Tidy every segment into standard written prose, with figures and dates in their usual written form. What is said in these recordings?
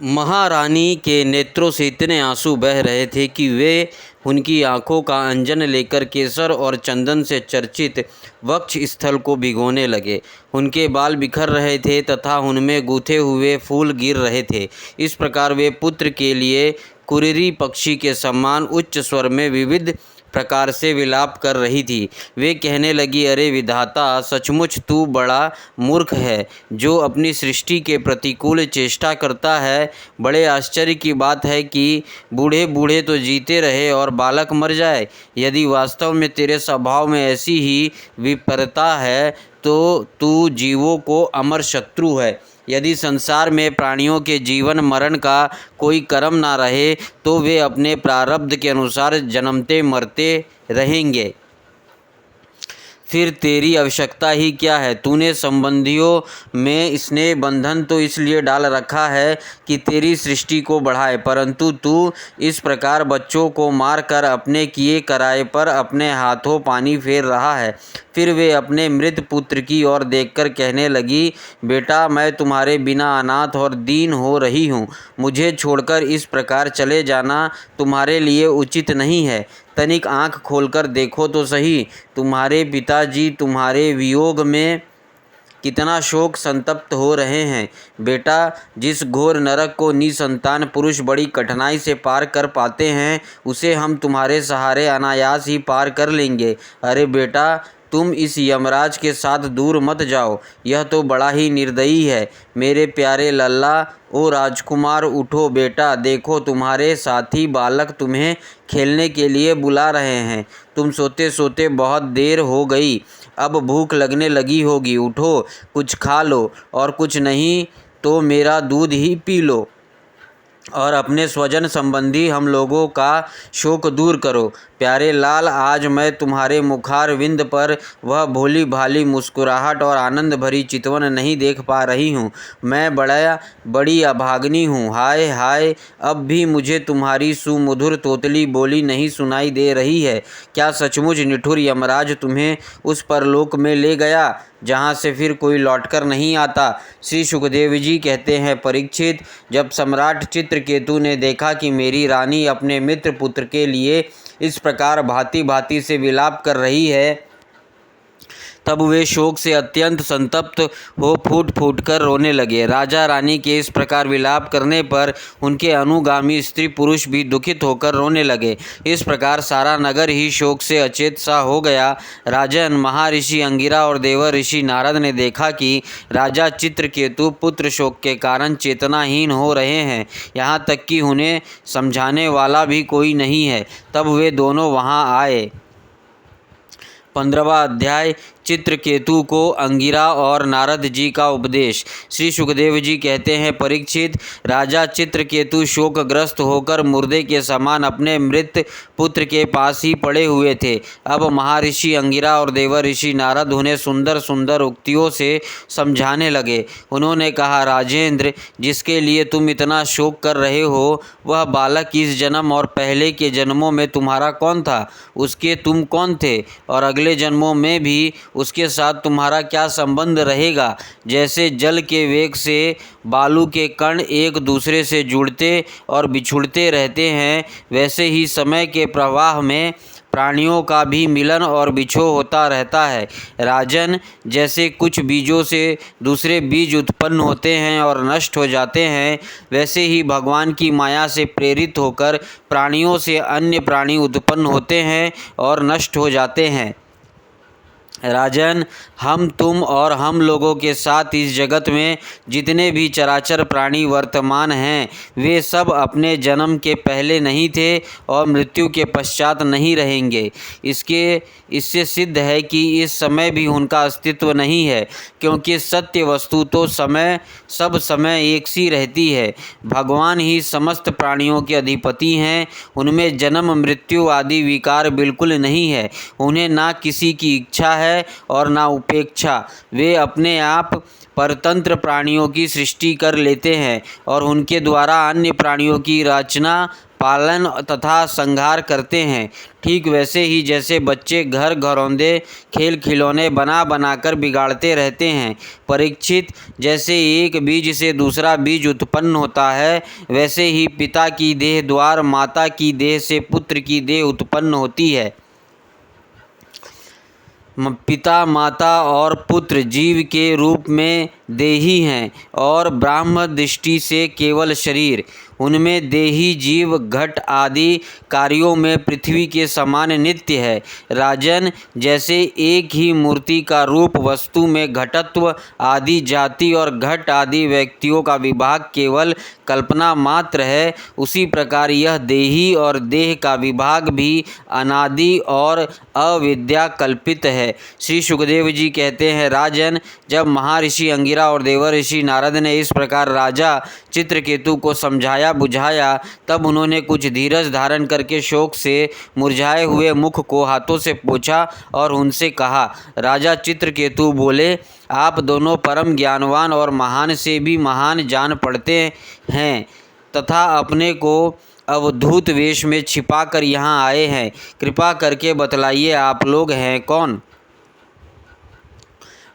महारानी के नेत्रों से इतने आंसू बह रहे थे कि वे उनकी आँखों का अंजन लेकर केसर और चंदन से चर्चित वक्ष स्थल को भिगोने लगे। उनके बाल बिखर रहे थे तथा उनमें गूथे हुए फूल गिर रहे थे। इस प्रकार वे पुत्र के लिए कुरीरी पक्षी के समान उच्च स्वर में विविध प्रकार से विलाप कर रही थी। वे कहने लगी, अरे विधाता, सचमुच तू बड़ा मूर्ख है जो अपनी सृष्टि के प्रतिकूल चेष्टा करता है। बड़े आश्चर्य की बात है कि बूढ़े बूढ़े तो जीते रहे और बालक मर जाए। यदि वास्तव में तेरे स्वभाव में ऐसी ही विपरता है तो तू जीवों को अमर शत्रु है। यदि संसार में प्राणियों के जीवन मरण का कोई कर्म ना रहे तो वे अपने प्रारब्ध के अनुसार जन्मते मरते रहेंगे। फिर तेरी आवश्यकता ही क्या है? तूने संबंधियों में स्नेह बंधन तो इसलिए डाल रखा है कि तेरी सृष्टि को बढ़ाए, परंतु तू इस प्रकार बच्चों को मारकर अपने किए कराए पर अपने हाथों पानी फेर रहा है। फिर वे अपने मृत पुत्र की ओर देखकर कहने लगी, बेटा, मैं तुम्हारे बिना अनाथ और दीन हो रही हूँ। मुझे छोड़कर इस प्रकार चले जाना तुम्हारे लिए उचित नहीं है। तनिक आँख खोलकर देखो तो सही, तुम्हारे पिताजी तुम्हारे वियोग में कितना शोक संतप्त हो रहे हैं। बेटा, जिस घोर नरक को निसंतान पुरुष बड़ी कठिनाई से पार कर पाते हैं, उसे हम तुम्हारे सहारे अनायास ही पार कर लेंगे। अरे बेटा, तुम इस यमराज के साथ दूर मत जाओ, यह तो बड़ा ही निर्दयी है। मेरे प्यारे लल्ला, ओ राजकुमार, उठो बेटा, देखो तुम्हारे साथी बालक तुम्हें खेलने के लिए बुला रहे हैं। तुम सोते सोते बहुत देर हो गई, अब भूख लगने लगी होगी। उठो, कुछ खा लो, और कुछ नहीं तो मेरा दूध ही पी लो और अपने स्वजन संबंधी हम लोगों का शोक दूर करो। प्यारे लाल, आज मैं तुम्हारे मुखार विंद पर वह भोली भाली मुस्कुराहट और आनंद भरी चितवन नहीं देख पा रही हूँ। मैं बड़ी अभागिनी हूँ। हाय हाय, अब भी मुझे तुम्हारी सुमधुर तोतली बोली नहीं सुनाई दे रही है। क्या सचमुच निठुर यमराज तुम्हें उस परलोक में ले गया जहाँ से फिर कोई लौटकर नहीं आता? श्री सुखदेव जी कहते हैं, परीक्षित, जब सम्राट चित्रकेतु ने देखा कि मेरी रानी अपने मित्र पुत्र के लिए इस प्रकार भांति भांति से विलाप कर रही है, तब वे शोक से अत्यंत संतप्त हो फूट फूट कर रोने लगे। राजा रानी के इस प्रकार विलाप करने पर उनके अनुगामी स्त्री पुरुष भी दुखित होकर रोने लगे। इस प्रकार सारा नगर ही शोक से अचेत सा हो गया। राजन, महर्षि अंगिरा और देवर ऋषि नारद ने देखा कि राजा चित्रकेतु पुत्र शोक के कारण चेतनाहीन हो रहे हैं, यहाँ तक कि उन्हें समझाने वाला भी कोई नहीं है। तब वे दोनों वहाँ आए। 15वां अध्याय, चित्रकेतु को अंगिरा और नारद जी का उपदेश। श्री सुखदेव जी कहते हैं, परीक्षित, राजा चित्रकेतु शोकग्रस्त होकर मुर्दे के समान अपने मृत पुत्र के पास ही पड़े हुए थे। अब महर्षि अंगिरा और देवर ऋषि नारद उन्हें सुंदर सुंदर उक्तियों से समझाने लगे। उन्होंने कहा, राजेंद्र, जिसके लिए तुम इतना शोक कर रहे हो, वह बालक इस जन्म और पहले के जन्मों में तुम्हारा कौन था? उसके तुम कौन थे? और अगले जन्मों में भी उसके साथ तुम्हारा क्या संबंध रहेगा? जैसे जल के वेग से बालू के कण एक दूसरे से जुड़ते और बिछुड़ते रहते हैं, वैसे ही समय के प्रवाह में प्राणियों का भी मिलन और बिछोह होता रहता है। राजन, जैसे कुछ बीजों से दूसरे बीज उत्पन्न होते हैं और नष्ट हो जाते हैं, वैसे ही भगवान की माया से प्रेरित होकर प्राणियों से अन्य प्राणी उत्पन्न होते हैं और नष्ट हो जाते हैं। राजन, हम, तुम और हम लोगों के साथ इस जगत में जितने भी चराचर प्राणी वर्तमान हैं, वे सब अपने जन्म के पहले नहीं थे और मृत्यु के पश्चात नहीं रहेंगे। इससे सिद्ध है कि इस समय भी उनका अस्तित्व नहीं है, क्योंकि सत्य वस्तु तो सब समय एक सी रहती है। भगवान ही समस्त प्राणियों के अधिपति हैं। उनमें जन्म मृत्यु आदि विकार बिल्कुल नहीं है। उन्हें ना किसी की इच्छा है और ना उपेक्षा। वे अपने आप परतंत्र प्राणियों की सृष्टि कर लेते हैं और उनके द्वारा अन्य प्राणियों की रचना, पालन तथा संहार करते हैं। ठीक वैसे ही जैसे बच्चे घर घरौंदे खेल खिलौने बना बनाकर बिगाड़ते रहते हैं। परीक्षित, जैसे एक बीज से दूसरा बीज उत्पन्न होता है, वैसे ही पिता की देह द्वारा माता की देह से पुत्र की देह उत्पन्न होती है। पिता, माता और पुत्र जीव के रूप में देही हैं और ब्राह्म दृष्टि से केवल शरीर। उनमें देही जीव घट आदि कार्यों में पृथ्वी के समान नित्य है। राजन, जैसे एक ही मूर्ति का रूप वस्तु में घटत्व आदि जाति और घट आदि व्यक्तियों का विभाग केवल कल्पना मात्र है, उसी प्रकार यह देही और देह का विभाग भी अनादि और अविद्या कल्पित है। श्री सुखदेव जी कहते हैं, राजन, जब महर्षि अंगिरा और देवर्षि नारद ने इस प्रकार राजा चित्रकेतु को समझाया बुझाया, तब उन्होंने कुछ धीरज धारण करके शोक से मुरझाए हुए मुख को हाथों से पोंछा और उनसे कहा। राजा चित्रकेतु बोले, आप दोनों परम ज्ञानवान और महान से भी महान जान पड़ते हैं तथा अपने को अवधूत वेश में छिपा कर यहाँ आए हैं। कृपा करके बतलाइए, आप लोग हैं कौन?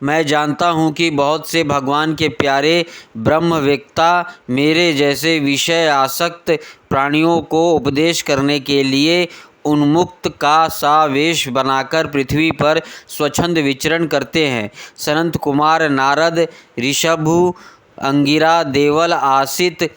मैं जानता हूँ कि बहुत से भगवान के प्यारे ब्रह्मवेत्ता मेरे जैसे विषय आसक्त प्राणियों को उपदेश करने के लिए उन्मुक्त का सा वेश बनाकर पृथ्वी पर स्वच्छंद विचरण करते हैं। सनत कुमार नारद, ऋषभु, अंगिरा, देवल, आसित,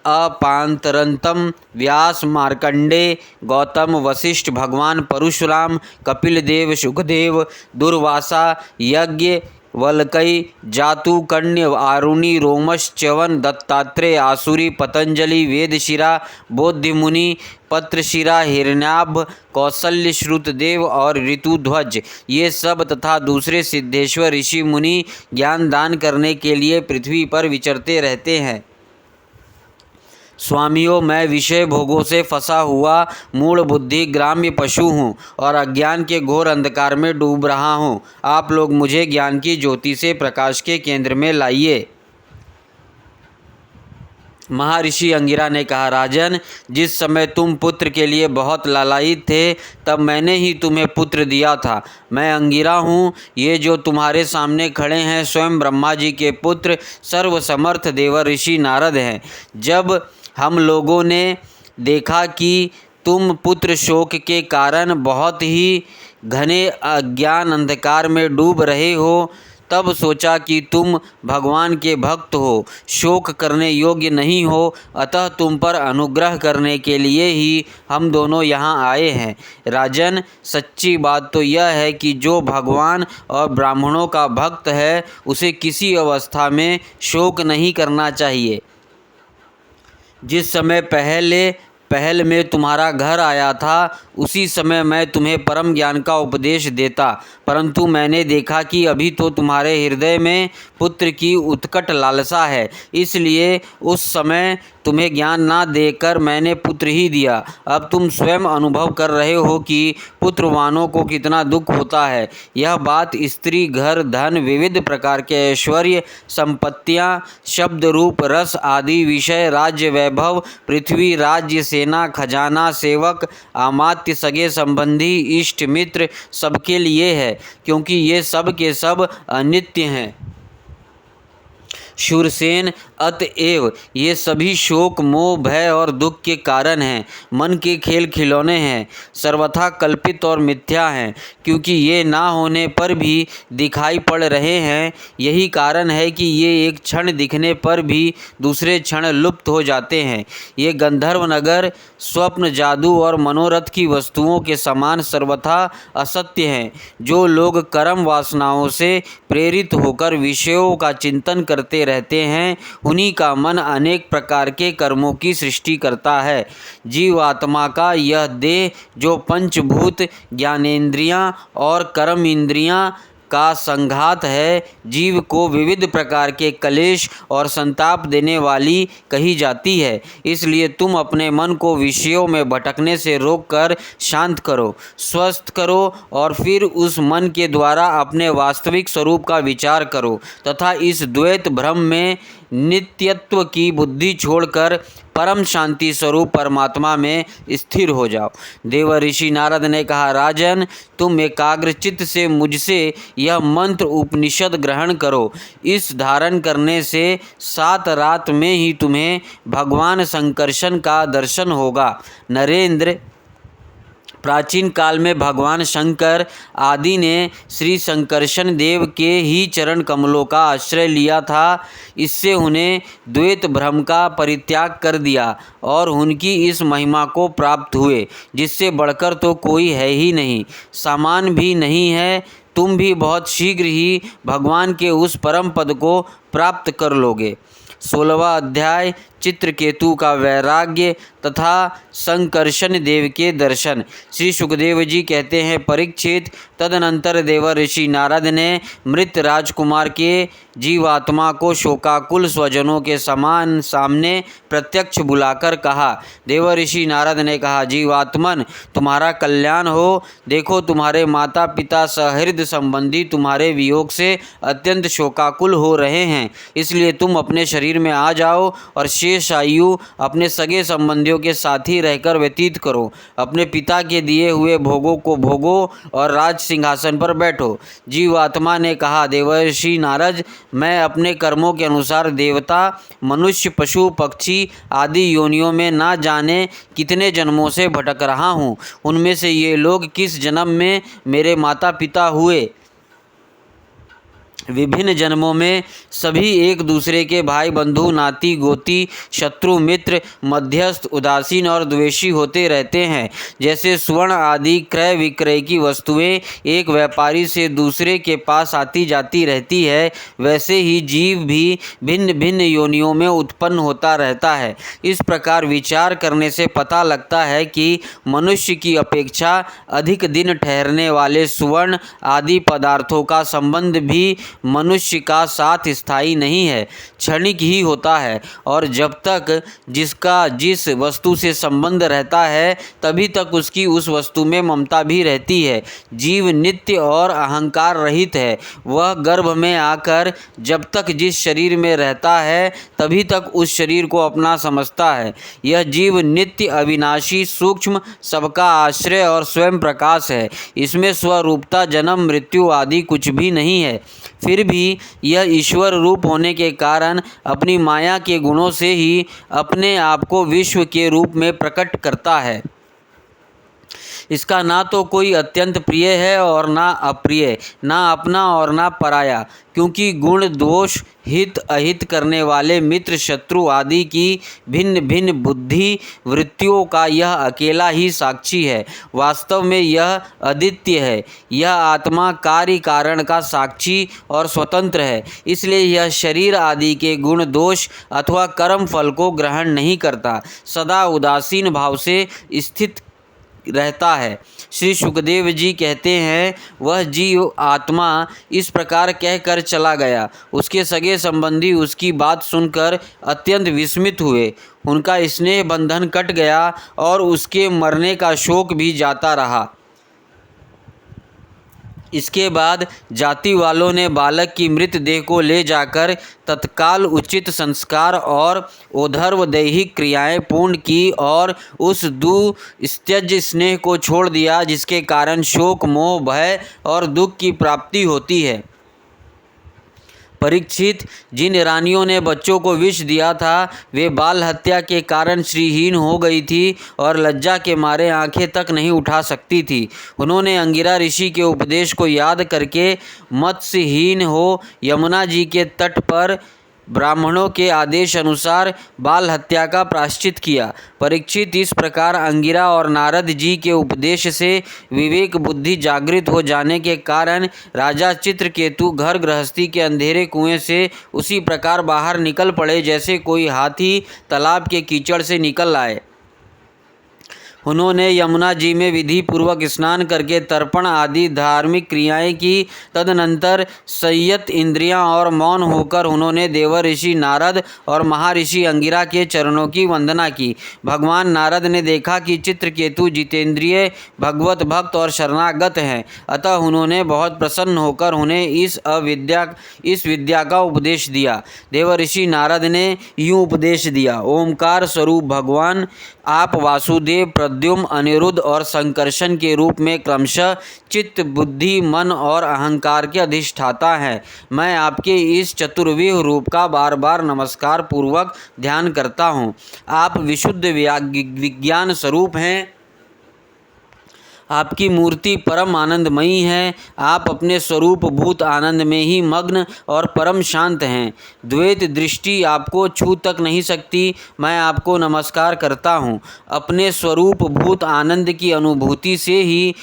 अपांतरंतम, व्यास, मार्कंडे, गौतम, वशिष्ठ, भगवान परशुराम, कपिल देव, सुखदेव, दुर्वासा, यज्ञ वल्कई, जातुकण्य, आरुणि, रोमश, च्यवन, दत्तात्रेय, आसुरी, पतंजलि, वेदशिरा, बोधिमुनि, पत्रशिरा, हिरण्याभ, कौसल्य, श्रुतदेव और ऋतुध्वज, ये सब तथा दूसरे सिद्धेश्वर ऋषि मुनि ज्ञान दान करने के लिए पृथ्वी पर विचरते रहते हैं। स्वामियों, मैं विषय भोगों से फंसा हुआ मूढ़ बुद्धि ग्राम्य पशु हूँ और अज्ञान के घोर अंधकार में डूब रहा हूँ। आप लोग मुझे ज्ञान की ज्योति से प्रकाश के केंद्र में लाइए। महर्षि अंगिरा ने कहा, राजन, जिस समय तुम पुत्र के लिए बहुत लालायित थे, तब मैंने ही तुम्हें पुत्र दिया था। मैं अंगिरा हूँ। ये जो तुम्हारे सामने खड़े हैं स्वयं ब्रह्मा जी के पुत्र सर्वसमर्थ देवर्षि नारद हैं। जब हम लोगों ने देखा कि तुम पुत्र शोक के कारण बहुत ही घने अज्ञान अंधकार में डूब रहे हो, तब सोचा कि तुम भगवान के भक्त हो, शोक करने योग्य नहीं हो, अतः तुम पर अनुग्रह करने के लिए ही हम दोनों यहाँ आए हैं। राजन, सच्ची बात तो यह है कि जो भगवान और ब्राह्मणों का भक्त है, उसे किसी अवस्था में शोक नहीं करना चाहिए। जिस समय पहल में तुम्हारा घर आया था, उसी समय मैं तुम्हें परम ज्ञान का उपदेश देता, परंतु मैंने देखा कि अभी तो तुम्हारे हृदय में पुत्र की उत्कट लालसा है, इसलिए उस समय तुम्हें ज्ञान ना देकर मैंने पुत्र ही दिया। अब तुम स्वयं अनुभव कर रहे हो कि पुत्रवानों को कितना दुख होता है। यह बात स्त्री, घर, धन, विविध प्रकार के ऐश्वर्य, संपत्तियाँ, शब्द, रूप, रस आदि विषय, राज्य, वैभव, पृथ्वी, राज्य, सेना, खजाना, सेवक, अमात्य, सगे संबंधी, इष्ट मित्र सबके लिए है, क्योंकि ये सब के सब अनित्य हैं। शूरसेन, अतएव ये सभी शोक, मोह, भय और दुख के कारण हैं, मन के खेल खिलौने हैं, सर्वथा कल्पित और मिथ्या हैं, क्योंकि ये ना होने पर भी दिखाई पड़ रहे हैं। यही कारण है कि ये एक क्षण दिखने पर भी दूसरे क्षण लुप्त हो जाते हैं। ये गंधर्व नगर स्वप्न, जादू और मनोरथ की वस्तुओं के समान सर्वथा असत्य हैं। जो लोग कर्म वासनाओं से प्रेरित होकर विषयों का चिंतन करते रहते हैं, उन्हीं का मन अनेक प्रकार के कर्मों की सृष्टि करता है। जीवात्मा का यह देह जो पंचभूत, ज्ञानेंद्रियां और कर्म इंद्रियां का संघात है, जीव को विविध प्रकार के क्लेश और संताप देने वाली कही जाती है। इसलिए तुम अपने मन को विषयों में भटकने से रोककर शांत करो, स्वस्थ करो और फिर उस मन के द्वारा अपने वास्तविक स्वरूप का विचार करो तथा इस द्वैत भ्रम में नित्यत्व की बुद्धि छोड़कर परम शांति स्वरूप परमात्मा में स्थिर हो जाओ। देव ऋषि नारद ने कहा, राजन, तुम एकाग्रचित्त से मुझसे यह मंत्र उपनिषद ग्रहण करो। इस धारण करने से 7 रात में ही तुम्हें भगवान संकर्षण का दर्शन होगा। नरेंद्र, प्राचीन काल में भगवान शंकर आदि ने श्री संकर्षण देव के ही चरण कमलों का आश्रय लिया था। इससे उन्हें द्वैत भ्रम का परित्याग कर दिया और उनकी इस महिमा को प्राप्त हुए, जिससे बढ़कर तो कोई है ही नहीं, समान भी नहीं है। तुम भी बहुत शीघ्र ही भगवान के उस परम पद को प्राप्त कर लोगे। 16वां अध्याय चित्रकेतु का वैराग्य तथा संकर्षण देव के दर्शन। श्री सुखदेव जी कहते हैं, परीक्षित, तदनंतर देव ऋषि नारद ने मृत राजकुमार के जीवात्मा को शोकाकुल स्वजनों के समान सामने प्रत्यक्ष बुलाकर कहा। देव ऋषि नारद ने कहा, जीवात्मन, तुम्हारा कल्याण हो। देखो, तुम्हारे माता पिता सहृदय संबंधी तुम्हारे वियोग से अत्यंत शोकाकुल हो रहे हैं, इसलिए तुम अपने शरीर में आ जाओ और शेष आयु अपने सगे संबंधियों के साथ ही रहकर व्यतीत करो। अपने पिता के दिए हुए भोगों को भोगो और राज सिंहासन पर बैठो। जीवात्मा ने कहा, देवर्षि नारद, मैं अपने कर्मों के अनुसार देवता, मनुष्य, पशु, पक्षी आदि योनियों में ना जाने कितने जन्मों से भटक रहा हूँ। उनमें से ये लोग किस जन्म में मेरे माता पिता हुए। विभिन्न जन्मों में सभी एक दूसरे के भाई बंधु, नाती गोती, शत्रु मित्र, मध्यस्थ, उदासीन और द्वेषी होते रहते हैं। जैसे स्वर्ण आदि क्रय विक्रय की वस्तुएं एक व्यापारी से दूसरे के पास आती जाती रहती है, वैसे ही जीव भी भिन्न भिन्न योनियों में उत्पन्न होता रहता है। इस प्रकार विचार करने से पता लगता है कि मनुष्य की अपेक्षा अधिक दिन ठहरने वाले सुवर्ण आदि पदार्थों का संबंध भी मनुष्य का साथ स्थायी नहीं है, क्षणिक ही होता है, और जब तक जिसका जिस वस्तु से संबंध रहता है तभी तक उसकी उस वस्तु में ममता भी रहती है। जीव नित्य और अहंकार रहित है। वह गर्भ में आकर जब तक जिस शरीर में रहता है तभी तक उस शरीर को अपना समझता है। यह जीव नित्य, अविनाशी, सूक्ष्म, सबका आश्रय और स्वयं प्रकाश है। इसमें स्वरूपता, जन्म, मृत्यु आदि कुछ भी नहीं है। फिर भी यह ईश्वर रूप होने के कारण अपनी माया के गुणों से ही अपने आप को विश्व के रूप में प्रकट करता है। इसका ना तो कोई अत्यंत प्रिय है और ना अप्रिय, ना अपना और ना पराया, क्योंकि गुण, दोष, हित अहित करने वाले मित्र, शत्रु आदि की भिन्न भिन्न बुद्धि वृत्तियों का यह अकेला ही साक्षी है। वास्तव में यह अद्वितीय है। यह आत्मा कार्य कारण का साक्षी और स्वतंत्र है। इसलिए यह शरीर आदि के गुण, दोष अथवा कर्म फल को ग्रहण नहीं करता, सदा उदासीन भाव से स्थित रहता है। श्री सुखदेव जी कहते हैं, वह जीव आत्मा इस प्रकार कहकर चला गया। उसके सगे संबंधी उसकी बात सुनकर अत्यंत विस्मित हुए। उनका स्नेह बंधन कट गया और उसके मरने का शोक भी जाता रहा। इसके बाद जाति वालों ने बालक की मृत देह को ले जाकर तत्काल उचित संस्कार और ओधर्व दैहिक क्रियाएं पूर्ण की और उस दुस्त्यज स्नेह को छोड़ दिया, जिसके कारण शोक, मोह, भय और दुख की प्राप्ति होती है। परीक्षित, जिन रानियों ने बच्चों को विष दिया था वे बाल हत्या के कारण श्रीहीन हो गई थी और लज्जा के मारे आंखें तक नहीं उठा सकती थी। उन्होंने अंगिरा ऋषि के उपदेश को याद करके मत्स्यहीन हो यमुना जी के तट पर ब्राह्मणों के आदेश अनुसार बाल हत्या का प्रायश्चित किया। परीक्षित, इस प्रकार अंगिरा और नारद जी के उपदेश से विवेक बुद्धि जागृत हो जाने के कारण राजा चित्रकेतु घर गृहस्थी के अंधेरे कुएं से उसी प्रकार बाहर निकल पड़े जैसे कोई हाथी तालाब के कीचड़ से निकल आए। उन्होंने यमुना जी में विधि पूर्वक स्नान करके तर्पण आदि धार्मिक क्रियाएं की। तदनंतर संयत इंद्रियां और मौन होकर उन्होंने देवर्षि नारद और महर्षि अंगिरा के चरणों की वंदना की। भगवान नारद ने देखा कि चित्रकेतु जितेंद्रिय, भगवत भक्त और शरणागत हैं, अतः उन्होंने बहुत प्रसन्न होकर उन्हें इस विद्या का उपदेश दिया। देवर्षि नारद ने यूं उपदेश दिया। ओमकार स्वरूप भगवान, आप वासुदेव, प्रद्युम्न, अनिरुद्ध और संकर्षण के रूप में क्रमशः चित्त, बुद्धि, मन और अहंकार के अधिष्ठाता हैं। मैं आपके इस चतुर्व्यूह रूप का बार बार नमस्कार पूर्वक ध्यान करता हूँ। आप विशुद्ध विज्ञान स्वरूप हैं। आपकी मूर्ति परम आनंदमयी है। आप अपने स्वरूप भूत आनंद में ही मग्न और परम शांत हैं। द्वैत दृष्टि आपको छू तक नहीं सकती। मैं आपको नमस्कार करता हूँ। अपने स्वरूप भूत आनंद की अनुभूति से ही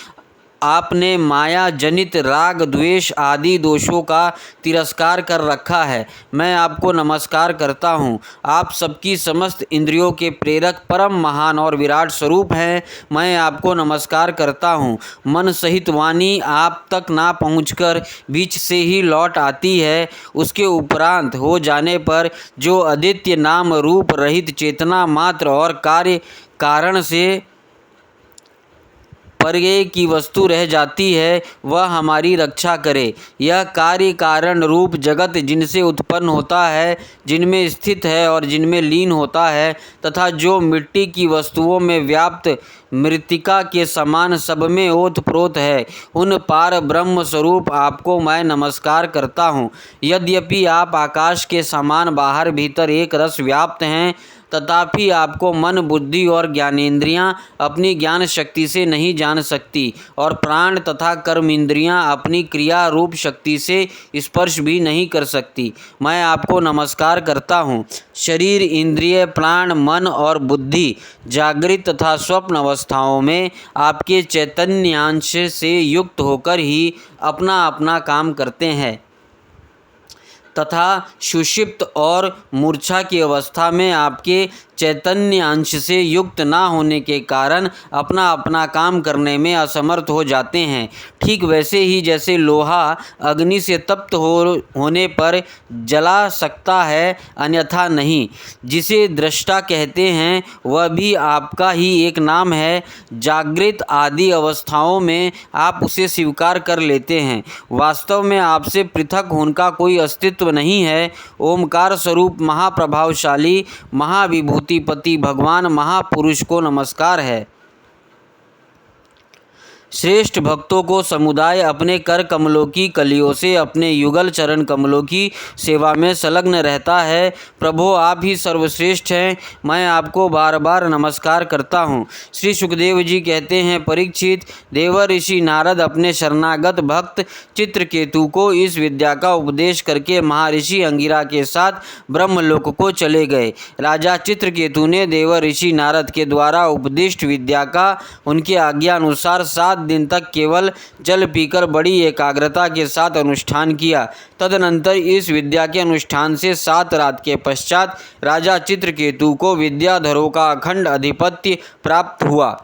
आपने माया जनित राग, द्वेष आदि दोषों का तिरस्कार कर रखा है। मैं आपको नमस्कार करता हूँ। आप सबकी समस्त इंद्रियों के प्रेरक, परम महान और विराट स्वरूप हैं। मैं आपको नमस्कार करता हूँ। मन सहित वाणी आप तक ना पहुँचकर बीच से ही लौट आती है। उसके उपरांत हो जाने पर जो अद्वितीय नाम रूप रहित चेतना मात्र और कार्य कारण से परगे की वस्तु रह जाती है, वह हमारी रक्षा करे। यह कार्य कारण रूप जगत जिनसे उत्पन्न होता है, जिनमें स्थित है और जिनमें लीन होता है, तथा जो मिट्टी की वस्तुओं में व्याप्त मृत्तिका के समान सब में ओतप्रोत है, उन पार ब्रह्म स्वरूप आपको मैं नमस्कार करता हूँ। यद्यपि आप आकाश के समान बाहर भीतर एक रस व्याप्त हैं, तथापि आपको मन, बुद्धि और ज्ञानेंद्रियां अपनी ज्ञान शक्ति से नहीं जान सकती और प्राण तथा कर्म इंद्रियां अपनी क्रिया रूप शक्ति से स्पर्श भी नहीं कर सकती। मैं आपको नमस्कार करता हूँ। शरीर, इंद्रिय, प्राण, मन और बुद्धि जागृत तथा स्वप्न अवस्थाओं में आपके चैतन्यांश से युक्त होकर ही अपना अपना काम करते हैं तथा सुषुप्त और मूर्छा की अवस्था में आपके चैतन्य अंश से युक्त ना होने के कारण अपना अपना काम करने में असमर्थ हो जाते हैं। ठीक वैसे ही जैसे लोहा अग्नि से तप्त होने पर जला सकता है, अन्यथा नहीं। जिसे दृष्टा कहते हैं वह भी आपका ही एक नाम है। जागृत आदि अवस्थाओं में आप उसे स्वीकार कर लेते हैं। वास्तव में आपसे पृथक उनका कोई अस्तित्व नहीं है। ओमकार स्वरूप महाप्रभावशाली महाविभूतिपति भगवान महापुरुष को नमस्कार है। श्रेष्ठ भक्तों को समुदाय अपने कर कमलों की कलियों से अपने युगल चरण कमलों की सेवा में संलग्न रहता है। प्रभो, आप ही सर्वश्रेष्ठ हैं। मैं आपको बार बार नमस्कार करता हूँ। श्री सुखदेव जी कहते हैं, परीक्षित, देवर्षि नारद अपने शरणागत भक्त चित्रकेतु को इस विद्या का उपदेश करके महर्षि अंगिरा के साथ ब्रह्मलोक को चले गए। राजा चित्रकेतु ने देवर्षि नारद के द्वारा उपदिष्ट विद्या का उनके आज्ञा अनुसार 7 दिन तक केवल जल पीकर बड़ी एकाग्रता के साथ अनुष्ठान किया। तदनंतर इस विद्या के अनुष्ठान से 7 रात के पश्चात राजा चित्रकेतु को विद्याधरों का अखंड आधिपत्य प्राप्त हुआ।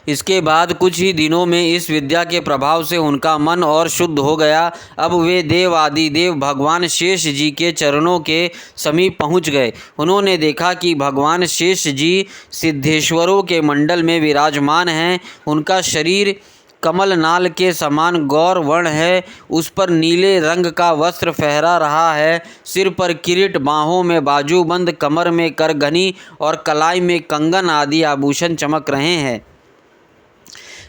इसके बाद कुछ ही दिनों में इस विद्या के प्रभाव से उनका मन और शुद्ध हो गया। अब वे देव आदि देव भगवान शेष जी के चरणों के समीप पहुंच गए। उन्होंने देखा कि भगवान शेष जी सिद्धेश्वरों के मंडल में विराजमान हैं। उनका शरीर कमल नाल के समान गौर वर्ण है। उस पर नीले रंग का वस्त्र फहरा रहा है। सिर पर किरीट, बाहों में बाजूबंद, कमर में करघनी और कलाई में कंगन आदि आभूषण चमक रहे हैं।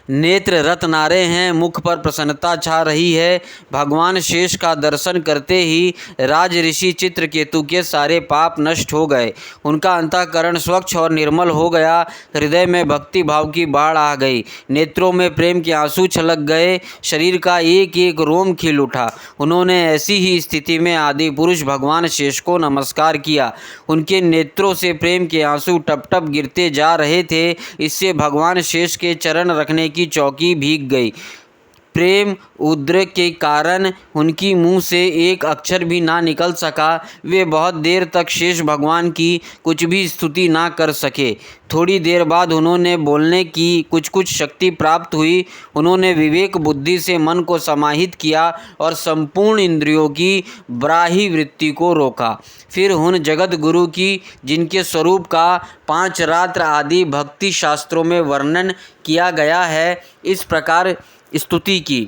नेत्र रत्नारे हैं। मुख पर प्रसन्नता छा रही है। भगवान शेष का दर्शन करते ही राज ऋषि चित्रकेतु के सारे पाप नष्ट हो गए। उनका अंतःकरण स्वच्छ और निर्मल हो गया। हृदय में भक्ति भाव की बाढ़ आ गई। नेत्रों में प्रेम के आंसू छलक गए। शरीर का एक एक रोम खिल उठा। उन्होंने ऐसी ही स्थिति में आदि पुरुष भगवान शेष को नमस्कार किया। उनके नेत्रों से प्रेम के आंसू टप टप गिरते जा रहे थे। इससे भगवान शेष के चरण रखने की चौकी भीग गई। प्रेम उद्रेक के कारण उनकी मुंह से एक अक्षर भी ना निकल सका। वे बहुत देर तक शेष भगवान की कुछ भी स्तुति ना कर सके। थोड़ी देर बाद उन्होंने बोलने की कुछ शक्ति प्राप्त हुई। उन्होंने विवेक बुद्धि से मन को समाहित किया और संपूर्ण इंद्रियों की ब्राही वृत्ति को रोका। फिर उन जगत गुरु की, जिनके स्वरूप का 5 रात्र आदि भक्ति शास्त्रों में वर्णन किया गया है, इस प्रकार स्तुति की।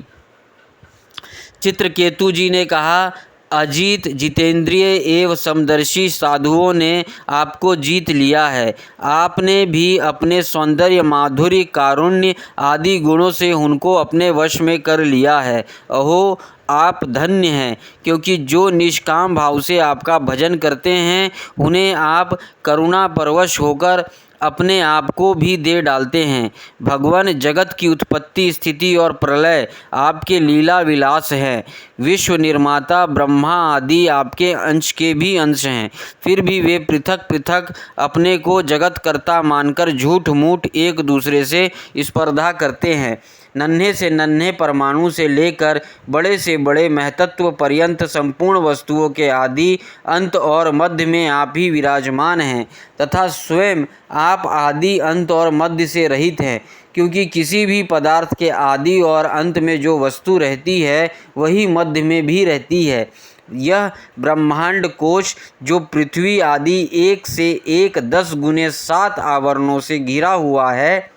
चित्रकेतु जी ने कहा, अजीत जितेंद्रिय एवं समदर्शी साधुओं ने आपको जीत लिया है। आपने भी अपने सौंदर्य, माधुर्य, कारुण्य आदि गुणों से उनको अपने वश में कर लिया है। अहो, आप धन्य हैं, क्योंकि जो निष्काम भाव से आपका भजन करते हैं उन्हें आप करुणा परवश होकर अपने आप को भी दे डालते हैं। भगवान, जगत की उत्पत्ति, स्थिति और प्रलय आपके लीला विलास हैं। विश्व निर्माता ब्रह्मा आदि आपके अंश के भी अंश हैं। फिर भी वे पृथक पृथक अपने को जगत कर्ता मानकर झूठ मूठ एक दूसरे से स्पर्धा करते हैं। नन्हे से नन्हे परमाणु से लेकर बड़े से बड़े महतत्व पर्यंत संपूर्ण वस्तुओं के आदि, अंत और मध्य में आप ही विराजमान हैं तथा स्वयं आप आदि, अंत और मध्य से रहित हैं, क्योंकि किसी भी पदार्थ के आदि और अंत में जो वस्तु रहती है वही मध्य में भी रहती है। यह ब्रह्मांड कोश जो पृथ्वी आदि 1 से 1 10 गुने 7 आवरणों से घिरा हुआ है,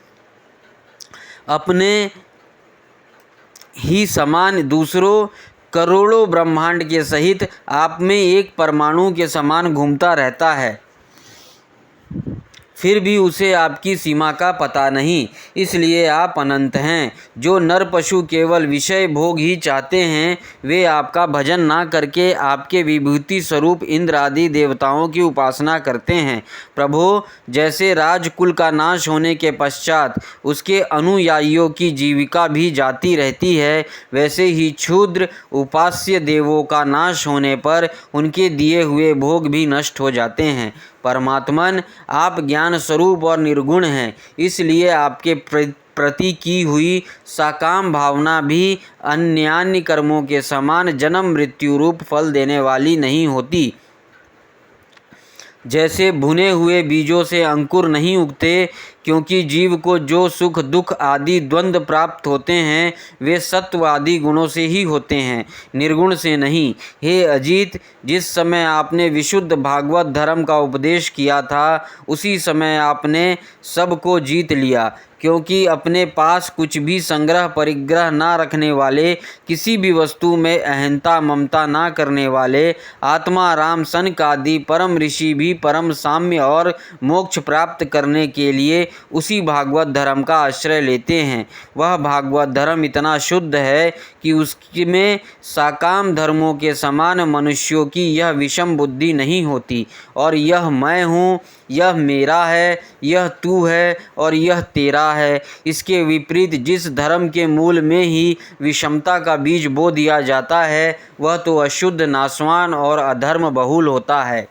अपने ही समान दूसरों करोड़ों ब्रह्मांड के सहित आप में एक परमाणु के समान घूमता रहता है। फिर भी उसे आपकी सीमा का पता नहीं, इसलिए आप अनंत हैं। जो नर पशु केवल विषय भोग ही चाहते हैं, वे आपका भजन ना करके आपके विभूति स्वरूप इंद्र आदि देवताओं की उपासना करते हैं। प्रभो, जैसे राजकुल का नाश होने के पश्चात उसके अनुयायियों की जीविका भी जाती रहती है, वैसे ही क्षुद्र उपास्य देवों का नाश होने पर उनके दिए हुए भोग भी नष्ट हो जाते हैं। परमात्मन, आप ज्ञान स्वरूप और निर्गुण हैं, इसलिए आपके प्रति की हुई साकाम भावना भी अन्यान्य कर्मों के समान जन्म मृत्यु रूप फल देने वाली नहीं होती। जैसे भुने हुए बीजों से अंकुर नहीं उगते, क्योंकि जीव को जो सुख दुख आदि द्वंद्व प्राप्त होते हैं वे सत्व आदि गुणों से ही होते हैं, निर्गुण से नहीं। हे अजीत, जिस समय आपने विशुद्ध भागवत धर्म का उपदेश किया था, उसी समय आपने सबको जीत लिया, क्योंकि अपने पास कुछ भी संग्रह परिग्रह ना रखने वाले, किसी भी वस्तु में अहंता ममता ना करने वाले आत्मा राम सनक आदि परम ऋषि भी परम साम्य और मोक्ष प्राप्त करने के लिए उसी भागवत धर्म का आश्रय लेते हैं। वह भागवत धर्म इतना शुद्ध है कि उसमें साकाम धर्मों के समान मनुष्यों की यह विषम बुद्धि नहीं होती और यह मैं हूँ, यह मेरा है, यह तू है और यह तेरा है। इसके विपरीत जिस धर्म के मूल में ही विषमता का बीज बो दिया जाता है, वह तो अशुद्ध, नाशवान और अधर्म बहुल होता है।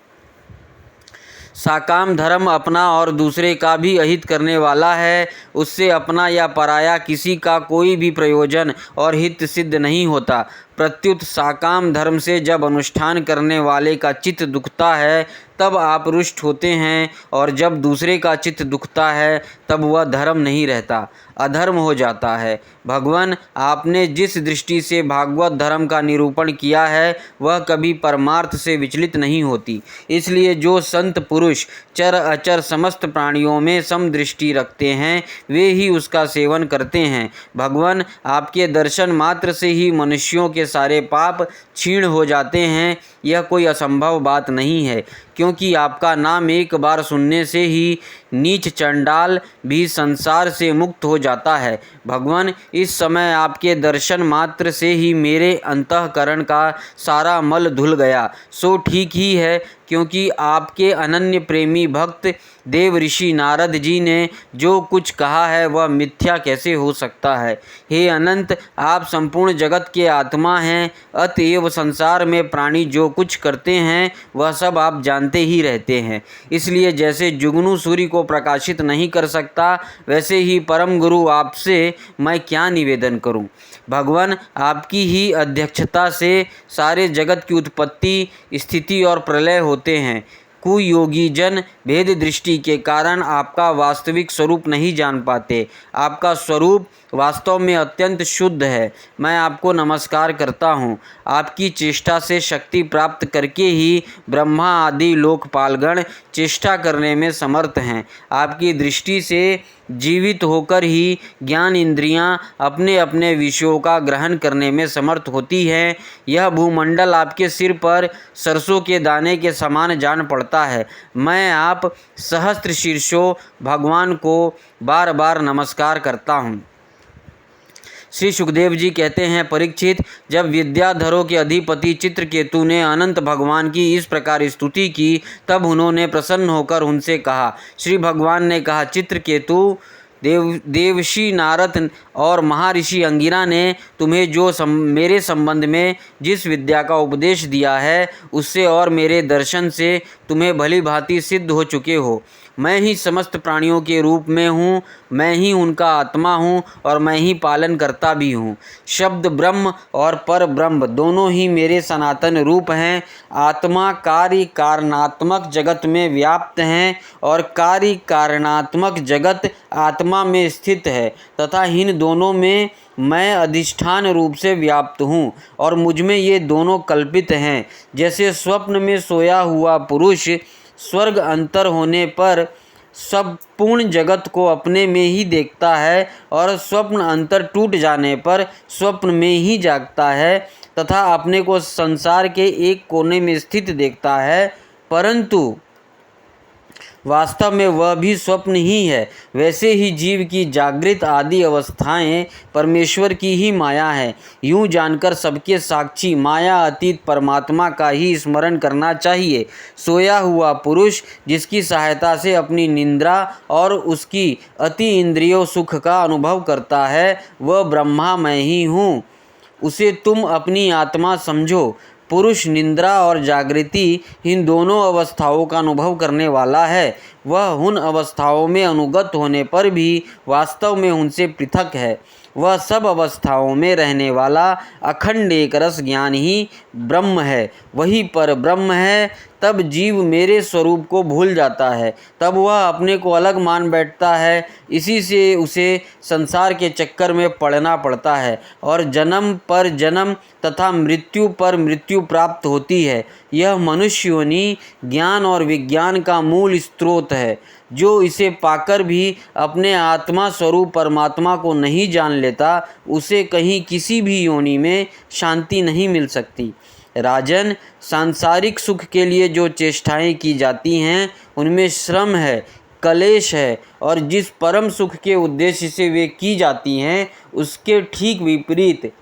साकाम धर्म अपना और दूसरे का भी अहित करने वाला है। उससे अपना या पराया किसी का कोई भी प्रयोजन और हित सिद्ध नहीं होता। प्रत्युत साकाम धर्म से जब अनुष्ठान करने वाले का चित्त दुखता है तब आप रुष्ट होते हैं, और जब दूसरे का चित्त दुखता है तब वह धर्म नहीं रहता, अधर्म हो जाता है। भगवान, आपने जिस दृष्टि से भागवत धर्म का निरूपण किया है वह कभी परमार्थ से विचलित नहीं होती। इसलिए जो संत पुरुष चर अचर समस्त प्राणियों में समदृष्टि रखते हैं वे ही उसका सेवन करते हैं। भगवान, आपके दर्शन मात्र से ही मनुष्यों के सारे पाप क्षीण हो जाते हैं, यह कोई असंभव बात नहीं है, क्योंकि आपका नाम एक बार सुनने से ही नीच चंडाल भी संसार से मुक्त हो जाता है। भगवान, इस समय आपके दर्शन मात्र से ही मेरे अंतःकरण का सारा मल धुल गया। सो ठीक ही है, क्योंकि आपके अनन्य प्रेमी भक्त देव ऋषि नारद जी ने जो कुछ कहा है वह मिथ्या कैसे हो सकता है। हे अनंत, आप संपूर्ण जगत के आत्मा हैं, अतएव संसार में प्राणी जो कुछ करते हैं वह सब आप जानते ही रहते हैं। इसलिए जैसे जुगनू सूर्य को प्रकाशित नहीं कर सकता, वैसे ही परम गुरु आपसे मैं क्या निवेदन करूं। भगवान, आपकी ही अध्यक्षता से सारे जगत की उत्पत्ति, स्थिति और प्रलय होते हैं। कुयोगी जन भेद दृष्टि के कारण आपका वास्तविक स्वरूप नहीं जान पाते। आपका स्वरूप वास्तव में अत्यंत शुद्ध है। मैं आपको नमस्कार करता हूँ। आपकी चेष्टा से शक्ति प्राप्त करके ही ब्रह्मा आदि लोकपालगण चेष्टा करने में समर्थ हैं। आपकी दृष्टि से जीवित होकर ही ज्ञान इंद्रियां अपने अपने विषयों का ग्रहण करने में समर्थ होती हैं। यह भूमंडल आपके सिर पर सरसों के दाने के समान जान पड़ता है। मैं आप सहस्त्र शीर्षों भगवान को बार बार नमस्कार करता हूँ। श्री सुखदेव जी कहते हैं, परीक्षित, जब विद्याधरों के अधिपति चित्रकेतु ने अनंत भगवान की इस प्रकार स्तुति की, तब उन्होंने प्रसन्न होकर उनसे कहा। श्री भगवान ने कहा, चित्रकेतु, देवषि नारद और महर्षि अंगिरा ने तुम्हें जो मेरे संबंध में जिस विद्या का उपदेश दिया है, उससे और मेरे दर्शन से तुम्हें भली भांति सिद्ध हो चुके हो। मैं ही समस्त प्राणियों के रूप में हूँ, मैं ही उनका आत्मा हूँ और मैं ही पालन करता भी हूँ। शब्द ब्रह्म और पर ब्रह्म दोनों ही मेरे सनातन रूप हैं। आत्मा कार्य कारणात्मक जगत में व्याप्त हैं और कार्य कारणात्मक जगत आत्मा में स्थित है तथा इन दोनों में मैं अधिष्ठान रूप से व्याप्त हूँ और मुझमें ये दोनों कल्पित हैं। जैसे स्वप्न में सोया हुआ पुरुष स्वर्ग अंतर होने पर सब पूर्ण जगत को अपने में ही देखता है और स्वप्न अंतर टूट जाने पर स्वप्न में ही जागता है तथा अपने को संसार के एक कोने में स्थित देखता है, परंतु वास्तव में वह भी स्वप्न ही है। वैसे ही जीव की जागृत आदि अवस्थाएं परमेश्वर की ही माया है। यूं जानकर सबके साक्षी माया अतीत परमात्मा का ही स्मरण करना चाहिए। सोया हुआ पुरुष जिसकी सहायता से अपनी निद्रा और उसकी अति इंद्रियों सुख का अनुभव करता है, वह ब्रह्मा मैं ही हूँ। उसे तुम अपनी आत्मा समझो। पुरुष निद्रा और जागृति इन दोनों अवस्थाओं का अनुभव करने वाला है। वह उन अवस्थाओं में अनुगत होने पर भी वास्तव में उनसे पृथक है। वह सब अवस्थाओं में रहने वाला अखंड एक रस ज्ञान ही ब्रह्म है, वही पर ब्रह्म है। तब जीव मेरे स्वरूप को भूल जाता है, तब वह अपने को अलग मान बैठता है। इसी से उसे संसार के चक्कर में पड़ना पड़ता है और जन्म पर जन्म तथा मृत्यु पर मृत्यु प्राप्त होती है। यह मनुष्य योनि ज्ञान और विज्ञान का मूल स्रोत है। जो इसे पाकर भी अपने आत्मा स्वरूप परमात्मा को नहीं जान लेता, उसे कहीं किसी भी योनि में शांति नहीं मिल सकती। राजन, सांसारिक सुख के लिए जो चेष्टाएं की जाती हैं उनमें श्रम है, कलेश है, और जिस परम सुख के उद्देश्य से वे की जाती हैं उसके ठीक विपरीत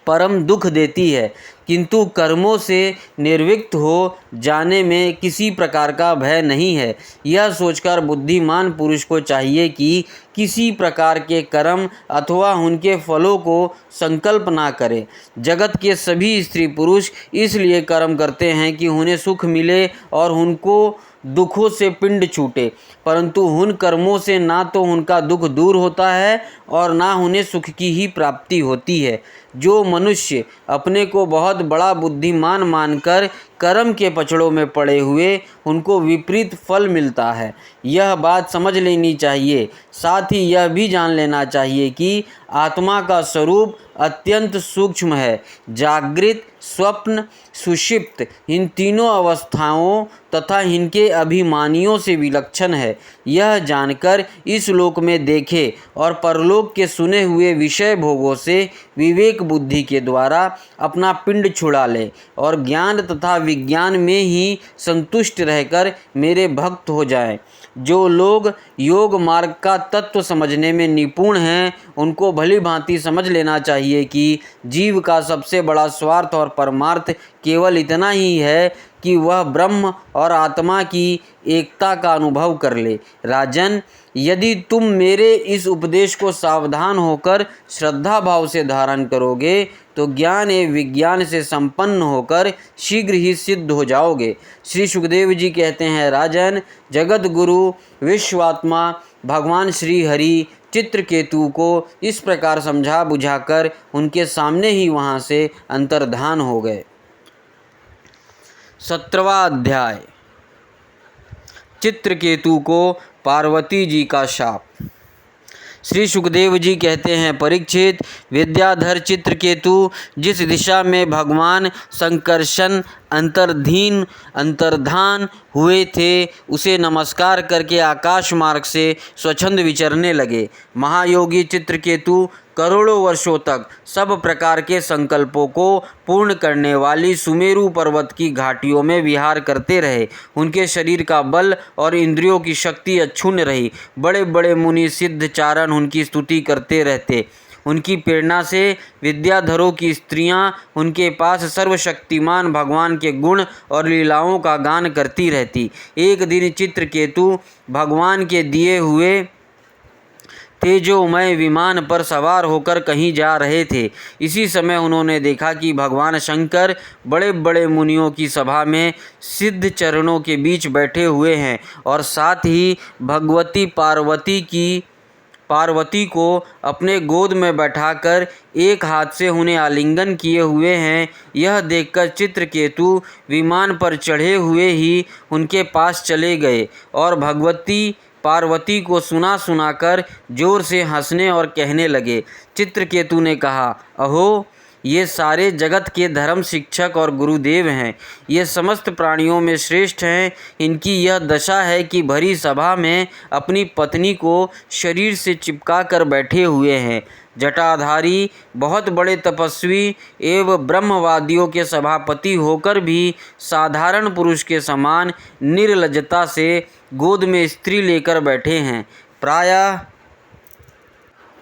परम दुख देती है। किंतु कर्मों से निर्विक्त हो जाने में किसी प्रकार का भय नहीं है। यह सोचकर बुद्धिमान पुरुष को चाहिए कि किसी प्रकार के कर्म अथवा उनके फलों को संकल्प ना करे। जगत के सभी स्त्री पुरुष इसलिए कर्म करते हैं कि उन्हें सुख मिले और उनको दुखों से पिंड छूटे, परंतु उन कर्मों से ना तो उनका दुख दूर होता है और ना उन्हें सुख की ही प्राप्ति होती है। जो मनुष्य अपने को बहुत बड़ा बुद्धिमान मानकर कर्म के पचड़ों में पड़े हुए, उनको विपरीत फल मिलता है। यह बात समझ लेनी चाहिए। साथ ही यह भी जान लेना चाहिए कि आत्मा का स्वरूप अत्यंत सूक्ष्म है। जागृत, स्वप्न, सुषिप्त इन तीनों अवस्थाओं तथा इनके अभिमानियों से विलक्षण है। यह जानकर इस लोक में देखे और परलोक के सुने हुए विषय भोगों से विवेक बुद्धि के द्वारा अपना पिंड छुड़ा ले और ज्ञान तथा विज्ञान में ही संतुष्ट रहकर मेरे भक्त हो जाएं। जो लोग योग मार्ग का तत्व समझने में निपुण हैं, उनको भली भांति समझ लेना चाहिए कि जीव का सबसे बड़ा स्वार्थ और परमार्थ केवल इतना ही है कि वह ब्रह्म और आत्मा की एकता का अनुभव कर ले। राजन, यदि तुम मेरे इस उपदेश को सावधान होकर श्रद्धा भाव से धारण करोगे तो ज्ञान एवं विज्ञान से संपन्न होकर शीघ्र ही सिद्ध हो जाओगे। श्री सुखदेव जी कहते हैं, राजन, जगत गुरु विश्वात्मा भगवान श्री हरि चित्रकेतु को इस प्रकार समझा बुझाकर उनके सामने ही वहाँ से अंतर्धान हो गए। 17वां अध्याय। चित्रकेतु को पार्वती जी का शाप। श्री सुखदेव जी कहते हैं, परीक्षित, विद्याधर चित्रकेतु जिस दिशा में भगवान संकर्षण अंतर्धान हुए थे उसे नमस्कार करके आकाश मार्ग से स्वच्छंद विचरने लगे। महायोगी चित्रकेतु करोड़ों वर्षों तक सब प्रकार के संकल्पों को पूर्ण करने वाली सुमेरु पर्वत की घाटियों में विहार करते रहे। उनके शरीर का बल और इंद्रियों की शक्ति अक्षुण्ण रही। बड़े बड़े मुनि सिद्ध चारण उनकी स्तुति करते रहते। उनकी प्रेरणा से विद्याधरों की स्त्रियां उनके पास सर्वशक्तिमान भगवान के गुण और लीलाओं का गान करती रहती। एक दिन चित्रकेतु भगवान के दिए हुए तेजोमय विमान पर सवार होकर कहीं जा रहे थे। इसी समय उन्होंने देखा कि भगवान शंकर बड़े बड़े मुनियों की सभा में सिद्ध चरणों के बीच बैठे हुए हैं और साथ ही भगवती पार्वती को अपने गोद में बैठाकर एक हाथ से उन्हें आलिंगन किए हुए हैं। यह देखकर चित्रकेतु विमान पर चढ़े हुए ही उनके पास चले गए और पार्वती को सुनाकर जोर से हंसने और कहने लगे। चित्रकेतु ने कहा, अहो, ये सारे जगत के धर्म शिक्षक और गुरुदेव हैं। ये समस्त प्राणियों में श्रेष्ठ हैं। इनकी यह दशा है कि भरी सभा में अपनी पत्नी को शरीर से चिपका कर बैठे हुए हैं। जटाधारी बहुत बड़े तपस्वी एवं ब्रह्मवादियों के सभापति होकर भी साधारण पुरुष के समान निर्लज्जता से गोद में स्त्री लेकर बैठे हैं।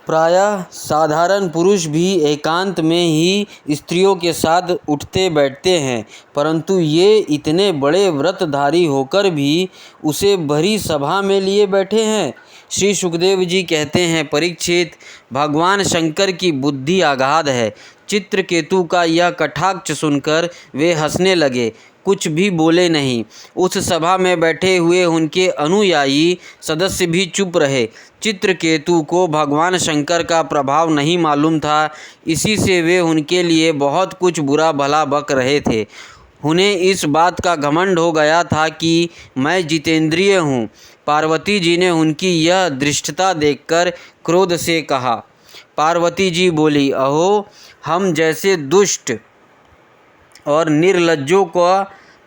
प्रायः साधारण पुरुष भी एकांत में ही स्त्रियों के साथ उठते बैठते हैं, परंतु ये इतने बड़े व्रतधारी होकर भी उसे भरी सभा में लिए बैठे हैं। श्री सुखदेव जी कहते हैं, परीक्षित, भगवान शंकर की बुद्धि अगाध है। चित्रकेतु का यह कटाक्ष सुनकर वे हंसने लगे, कुछ भी बोले नहीं। उस सभा में बैठे हुए उनके अनुयायी सदस्य भी चुप रहे। चित्रकेतु को भगवान शंकर का प्रभाव नहीं मालूम था, इसी से वे उनके लिए बहुत कुछ बुरा भला बक रहे थे। उन्हें इस बात का घमंड हो गया था कि मैं जितेंद्रिय हूँ। पार्वती जी ने उनकी यह धृष्टता देखकर क्रोध से कहा। पार्वती जी बोली, अहो, हम जैसे दुष्ट और निर्लज्जों को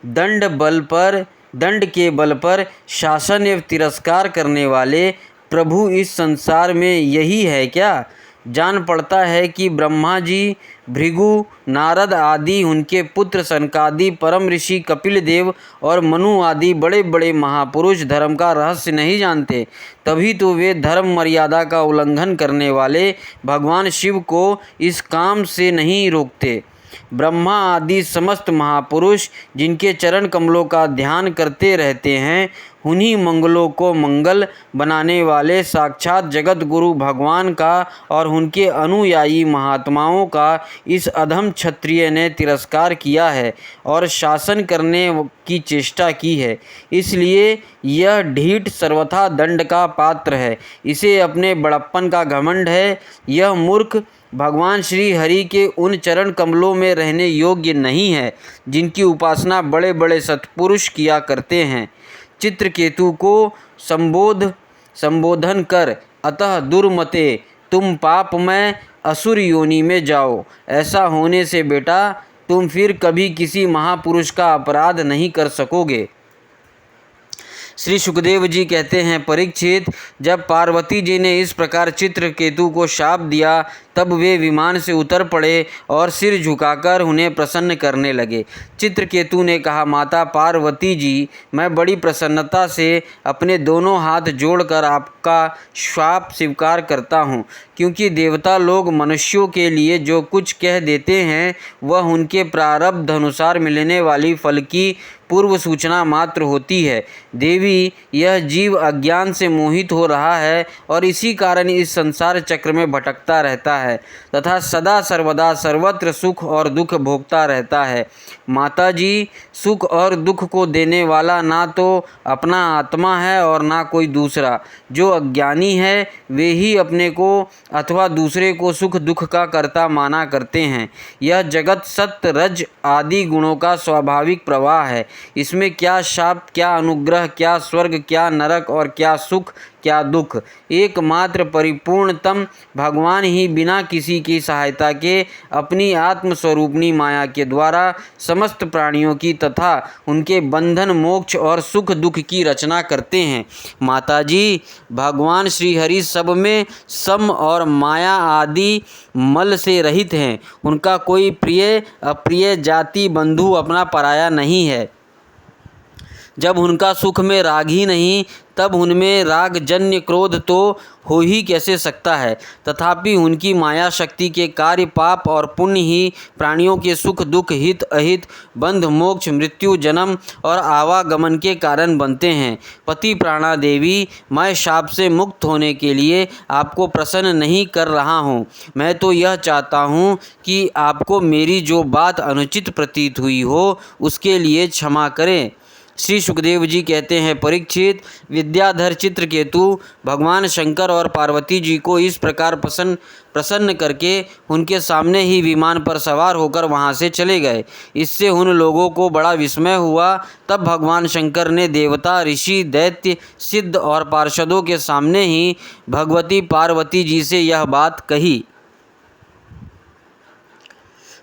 दंड के बल पर शासन एवं तिरस्कार करने वाले प्रभु इस संसार में यही है क्या? जान पड़ता है कि ब्रह्मा जी, भृगु, नारद आदि, उनके पुत्र सनकादि, परम ऋषि कपिल देव और मनु आदि बड़े बड़े महापुरुष धर्म का रहस्य नहीं जानते। तभी तो वे धर्म मर्यादा का उल्लंघन करने वाले भगवान शिव को इस काम से नहीं रोकते। ब्रह्मा आदि समस्त महापुरुष जिनके चरण कमलों का ध्यान करते रहते हैं, उन्हीं मंगलों को मंगल बनाने वाले साक्षात जगत गुरु भगवान का और उनके अनुयायी महात्माओं का इस अधम क्षत्रिय ने तिरस्कार किया है और शासन करने की चेष्टा की है। इसलिए यह ढीठ सर्वथा दंड का पात्र है। इसे अपने बड़प्पन का घमंड है। यह मूर्ख भगवान श्री हरि के उन चरण कमलों में रहने योग्य नहीं है जिनकी उपासना बड़े बड़े सत्पुरुष किया करते हैं। चित्रकेतु को संबोधन कर, अतः दुर्मते, तुम पापमय असुर योनि में जाओ। ऐसा होने से बेटा तुम फिर कभी किसी महापुरुष का अपराध नहीं कर सकोगे। श्री सुखदेव जी कहते हैं, परीक्षित, जब पार्वती जी ने इस प्रकार चित्रकेतु को शाप दिया तब वे विमान से उतर पड़े और सिर झुकाकर उन्हें प्रसन्न करने लगे। चित्रकेतु ने कहा, माता पार्वती जी, मैं बड़ी प्रसन्नता से अपने दोनों हाथ जोड़कर आपका शाप स्वीकार करता हूँ, क्योंकि देवता लोग मनुष्यों के लिए जो कुछ कह देते हैं वह उनके प्रारब्ध अनुसार मिलने वाली फल की पूर्व सूचना मात्र होती है। देवी, यह जीव अज्ञान से मोहित हो रहा है और इसी कारण इस संसार चक्र में भटकता रहता है तथा सदा सर्वदा सर्वत्र सुख और दुख भोगता रहता है। माता जी, सुख और दुख को देने वाला ना तो अपना आत्मा है और ना कोई दूसरा। जो अज्ञानी है वे ही अपने को अथवा दूसरे को सुख दुख का कर्ता माना करते हैं। यह जगत सत्य रज आदि गुणों का स्वाभाविक प्रवाह है। इसमें क्या शाप, क्या अनुग्रह, क्या स्वर्ग, क्या नरक और क्या सुख, क्या दुख। एकमात्र परिपूर्णतम भगवान ही बिना किसी की सहायता के अपनी आत्मस्वरूपणी माया के द्वारा समस्त प्राणियों की तथा उनके बंधन, मोक्ष और सुख दुख की रचना करते हैं। माता जी, भगवान श्री हरि सब में सम और माया आदि मल से रहित हैं। उनका कोई प्रिय अप्रिय, जाति, बंधु, अपना पराया नहीं है। जब उनका सुख में राग ही नहीं, तब उनमें राग जन्य क्रोध तो हो ही कैसे सकता है। तथापि उनकी माया शक्ति के कार्य पाप और पुण्य ही प्राणियों के सुख दुख, हित अहित, बंध मोक्ष, मृत्यु, जन्म और आवागमन के कारण बनते हैं। पति प्राणा देवी, मैं शाप से मुक्त होने के लिए आपको प्रसन्न नहीं कर रहा हूँ। मैं तो यह चाहता हूँ कि आपको मेरी जो बात अनुचित प्रतीत हुई हो उसके लिए क्षमा करें। श्री सुखदेव जी कहते हैं, परीक्षित, विद्याधर चित्रकेतु भगवान शंकर और पार्वती जी को इस प्रकार प्रसन्न करके उनके सामने ही विमान पर सवार होकर वहां से चले गए। इससे उन लोगों को बड़ा विस्मय हुआ। तब भगवान शंकर ने देवता, ऋषि, दैत्य, सिद्ध और पार्षदों के सामने ही भगवती पार्वती जी से यह बात कही।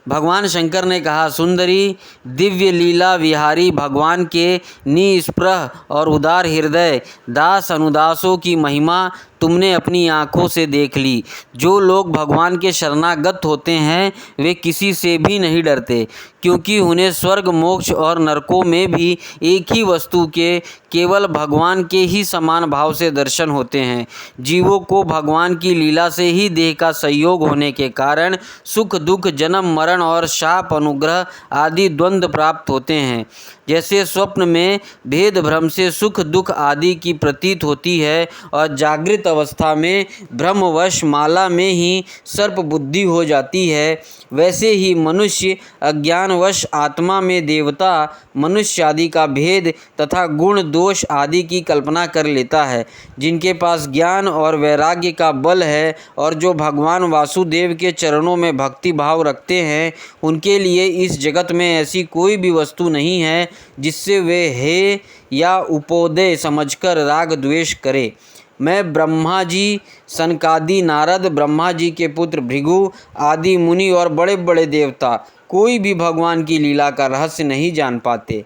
भगवान शंकर ने कहा, सुंदरी, दिव्य लीला विहारी भगवान के निस्पृह और उदार हृदय दास अनुदासों की महिमा तुमने अपनी आँखों से देख ली। जो लोग भगवान के शरणागत होते हैं वे किसी से भी नहीं डरते, क्योंकि उन्हें स्वर्ग, मोक्ष और नरकों में भी एक ही वस्तु के केवल भगवान के ही समान भाव से दर्शन होते हैं। जीवों को भगवान की लीला से ही देह का संयोग होने के कारण सुख दुख, जन्म मरण और शाप, अनुग्रह आदि द्वंद्व प्राप्त होते हैं। जैसे स्वप्न में भेद भ्रम से सुख दुख आदि की प्रतीत होती है और जागृत अवस्था में ब्रह्मवश माला में ही सर्प बुद्धि हो जाती है, वैसे ही मनुष्य अज्ञानवश आत्मा में देवता, मनुष्य आदि का भेद तथा गुण दोष आदि की कल्पना कर लेता है। जिनके पास ज्ञान और वैराग्य का बल है और जो भगवान वासुदेव के चरणों में भक्ति भाव रखते हैं, उनके लिए इस जगत में ऐसी कोई भी वस्तु नहीं है जिससे वे हे या उपोदय समझकर राग द्वेष करे। मैं ब्रह्मा जी, सनकादि, नारद, ब्रह्मा जी के पुत्र भृगु आदि मुनि और बड़े बड़े देवता कोई भी भगवान की लीला का रहस्य नहीं जान पाते।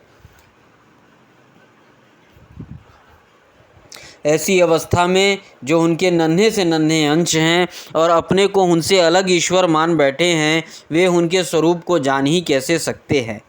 ऐसी अवस्था में जो उनके नन्हे से नन्हे अंश हैं और अपने को उनसे अलग ईश्वर मान बैठे हैं, वे उनके स्वरूप को जान ही कैसे सकते हैं।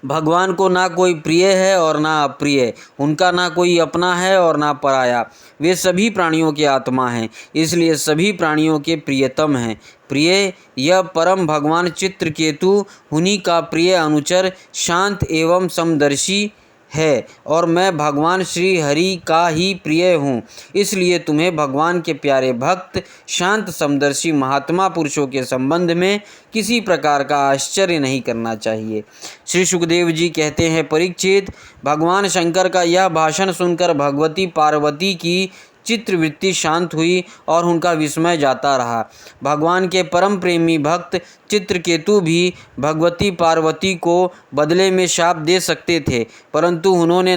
भगवान को ना कोई प्रिय है और ना अप्रिय, उनका ना कोई अपना है और ना पराया। वे सभी प्राणियों के आत्मा हैं, इसलिए सभी प्राणियों के प्रियतम हैं। प्रिय, यह परम भगवान चित्रकेतु उन्हीं का प्रिय अनुचर, शांत एवं समदर्शी है और मैं भगवान श्री हरि का ही प्रिय हूँ। इसलिए तुम्हें भगवान के प्यारे भक्त, शांत समदर्शी महात्मा पुरुषों के संबंध में किसी प्रकार का आश्चर्य नहीं करना चाहिए। श्री सुखदेव जी कहते हैं, परीक्षित, भगवान शंकर का यह भाषण सुनकर भगवती पार्वती की चित्रवृत्ति शांत हुई और उनका विस्मय जाता रहा। भगवान के परम प्रेमी भक्त चित्रकेतु भी भगवती पार्वती को बदले में शाप दे सकते थे, परंतु उन्होंने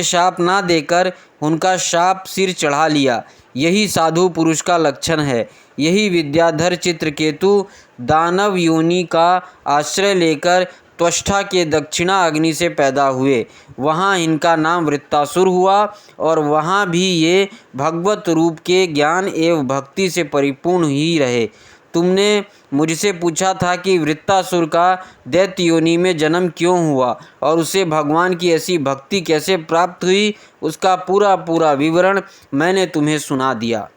शाप ना देकर उनका शाप सिर चढ़ा लिया। यही साधु पुरुष का लक्षण है। यही विद्याधर चित्रकेतु दानव योनि का आश्रय लेकर त्वष्टा के दक्षिणा अग्नि से पैदा हुए। वहाँ इनका नाम वृत्तासुर हुआ और वहाँ भी ये भगवत रूप के ज्ञान एवं भक्ति से परिपूर्ण ही रहे। तुमने मुझसे पूछा था कि वृत्तासुर का दैत्य योनि में जन्म क्यों हुआ और उसे भगवान की ऐसी भक्ति कैसे प्राप्त हुई, उसका पूरा विवरण मैंने तुम्हें सुना दिया।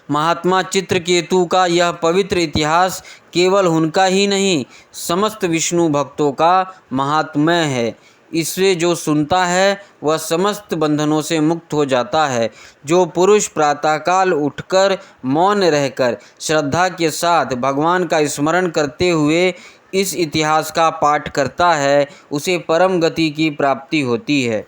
महात्मा चित्रकेतु का यह पवित्र इतिहास केवल उनका ही नहीं, समस्त विष्णु भक्तों का महात्म्य है। इसे जो सुनता है वह समस्त बंधनों से मुक्त हो जाता है। जो पुरुष प्रातःकाल उठकर मौन रहकर श्रद्धा के साथ भगवान का स्मरण करते हुए इस इतिहास का पाठ करता है, उसे परम गति की प्राप्ति होती है।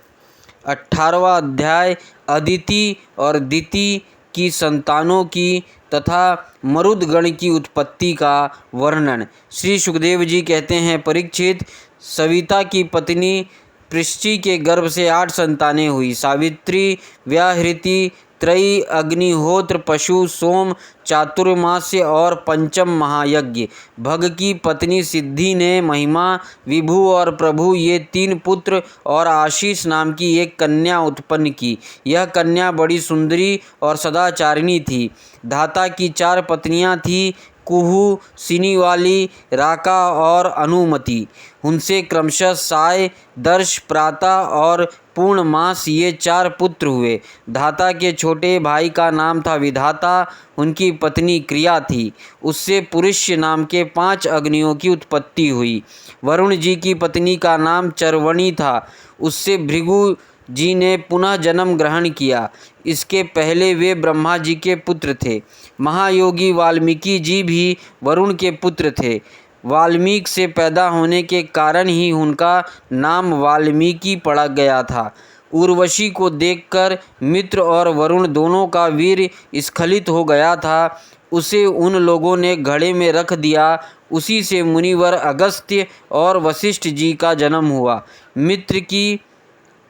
18वां अध्याय अदिति और दिति की संतानों की तथा मरुदगण की उत्पत्ति का वर्णन। श्री सुखदेव जी कहते हैं, परीक्षित, सविता की पत्नी पृष्टि के गर्भ से 8 संतानें हुई। सावित्री, व्याहृति, त्रयी, अग्निहोत्र, पशु, सोम, चातुर्मास्य और पंचम महायज्ञ। भग की पत्नी सिद्धि ने महिमा, विभु और प्रभु ये 3 पुत्र और आशीष नाम की एक कन्या उत्पन्न की। यह कन्या बड़ी सुंदरी और सदाचारिणी थी। धाता की 4 पत्नियां थीं, कुहू, सिनीवाली, राका और अनुमति। उनसे क्रमशः साय, दर्श, प्राता और पूर्णमास ये 4 पुत्र हुए। धाता के छोटे भाई का नाम था विधाता, उनकी पत्नी क्रिया थी। उससे पुरुष्य नाम के 5 अग्नियों की उत्पत्ति हुई। वरुण जी की पत्नी का नाम चरवणी था, उससे भृगु जी ने पुनः जन्म ग्रहण किया। इसके पहले वे ब्रह्मा जी के पुत्र थे। महायोगी वाल्मीकि जी भी वरुण के पुत्र थे। वाल्मीकि से पैदा होने के कारण ही उनका नाम वाल्मीकि पड़ा गया था। उर्वशी को देखकर मित्र और वरुण दोनों का वीर स्खलित हो गया था। उसे उन लोगों ने घड़े में रख दिया। उसी से मुनिवर अगस्त्य और वशिष्ठ जी का जन्म हुआ। मित्र की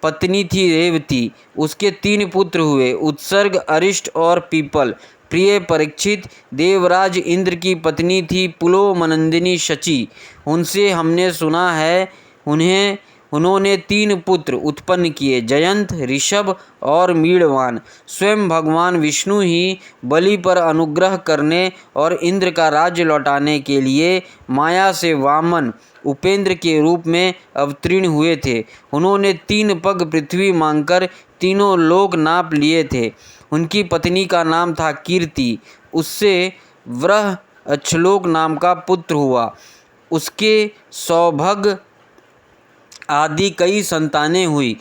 पत्नी थी रेवती, उसके 3 पुत्र हुए, उत्सर्ग, अरिष्ट और पीपल। प्रिय परीक्षित, देवराज इंद्र की पत्नी थी पुलोमनंदिनी शची। उनसे हमने सुना है उन्होंने 3 पुत्र उत्पन्न किए, जयंत, ऋषभ और मीड़वान। स्वयं भगवान विष्णु ही बलि पर अनुग्रह करने और इंद्र का राज्य लौटाने के लिए माया से वामन उपेंद्र के रूप में अवतीर्ण हुए थे। उन्होंने 3 पग पृथ्वी मांगकर तीनों लोक नाप लिए थे। उनकी पत्नी का नाम था कीर्ति, उससे वृह अक्षलोक नाम का पुत्र हुआ। उसके सौभग आदि कई संतानें हुई।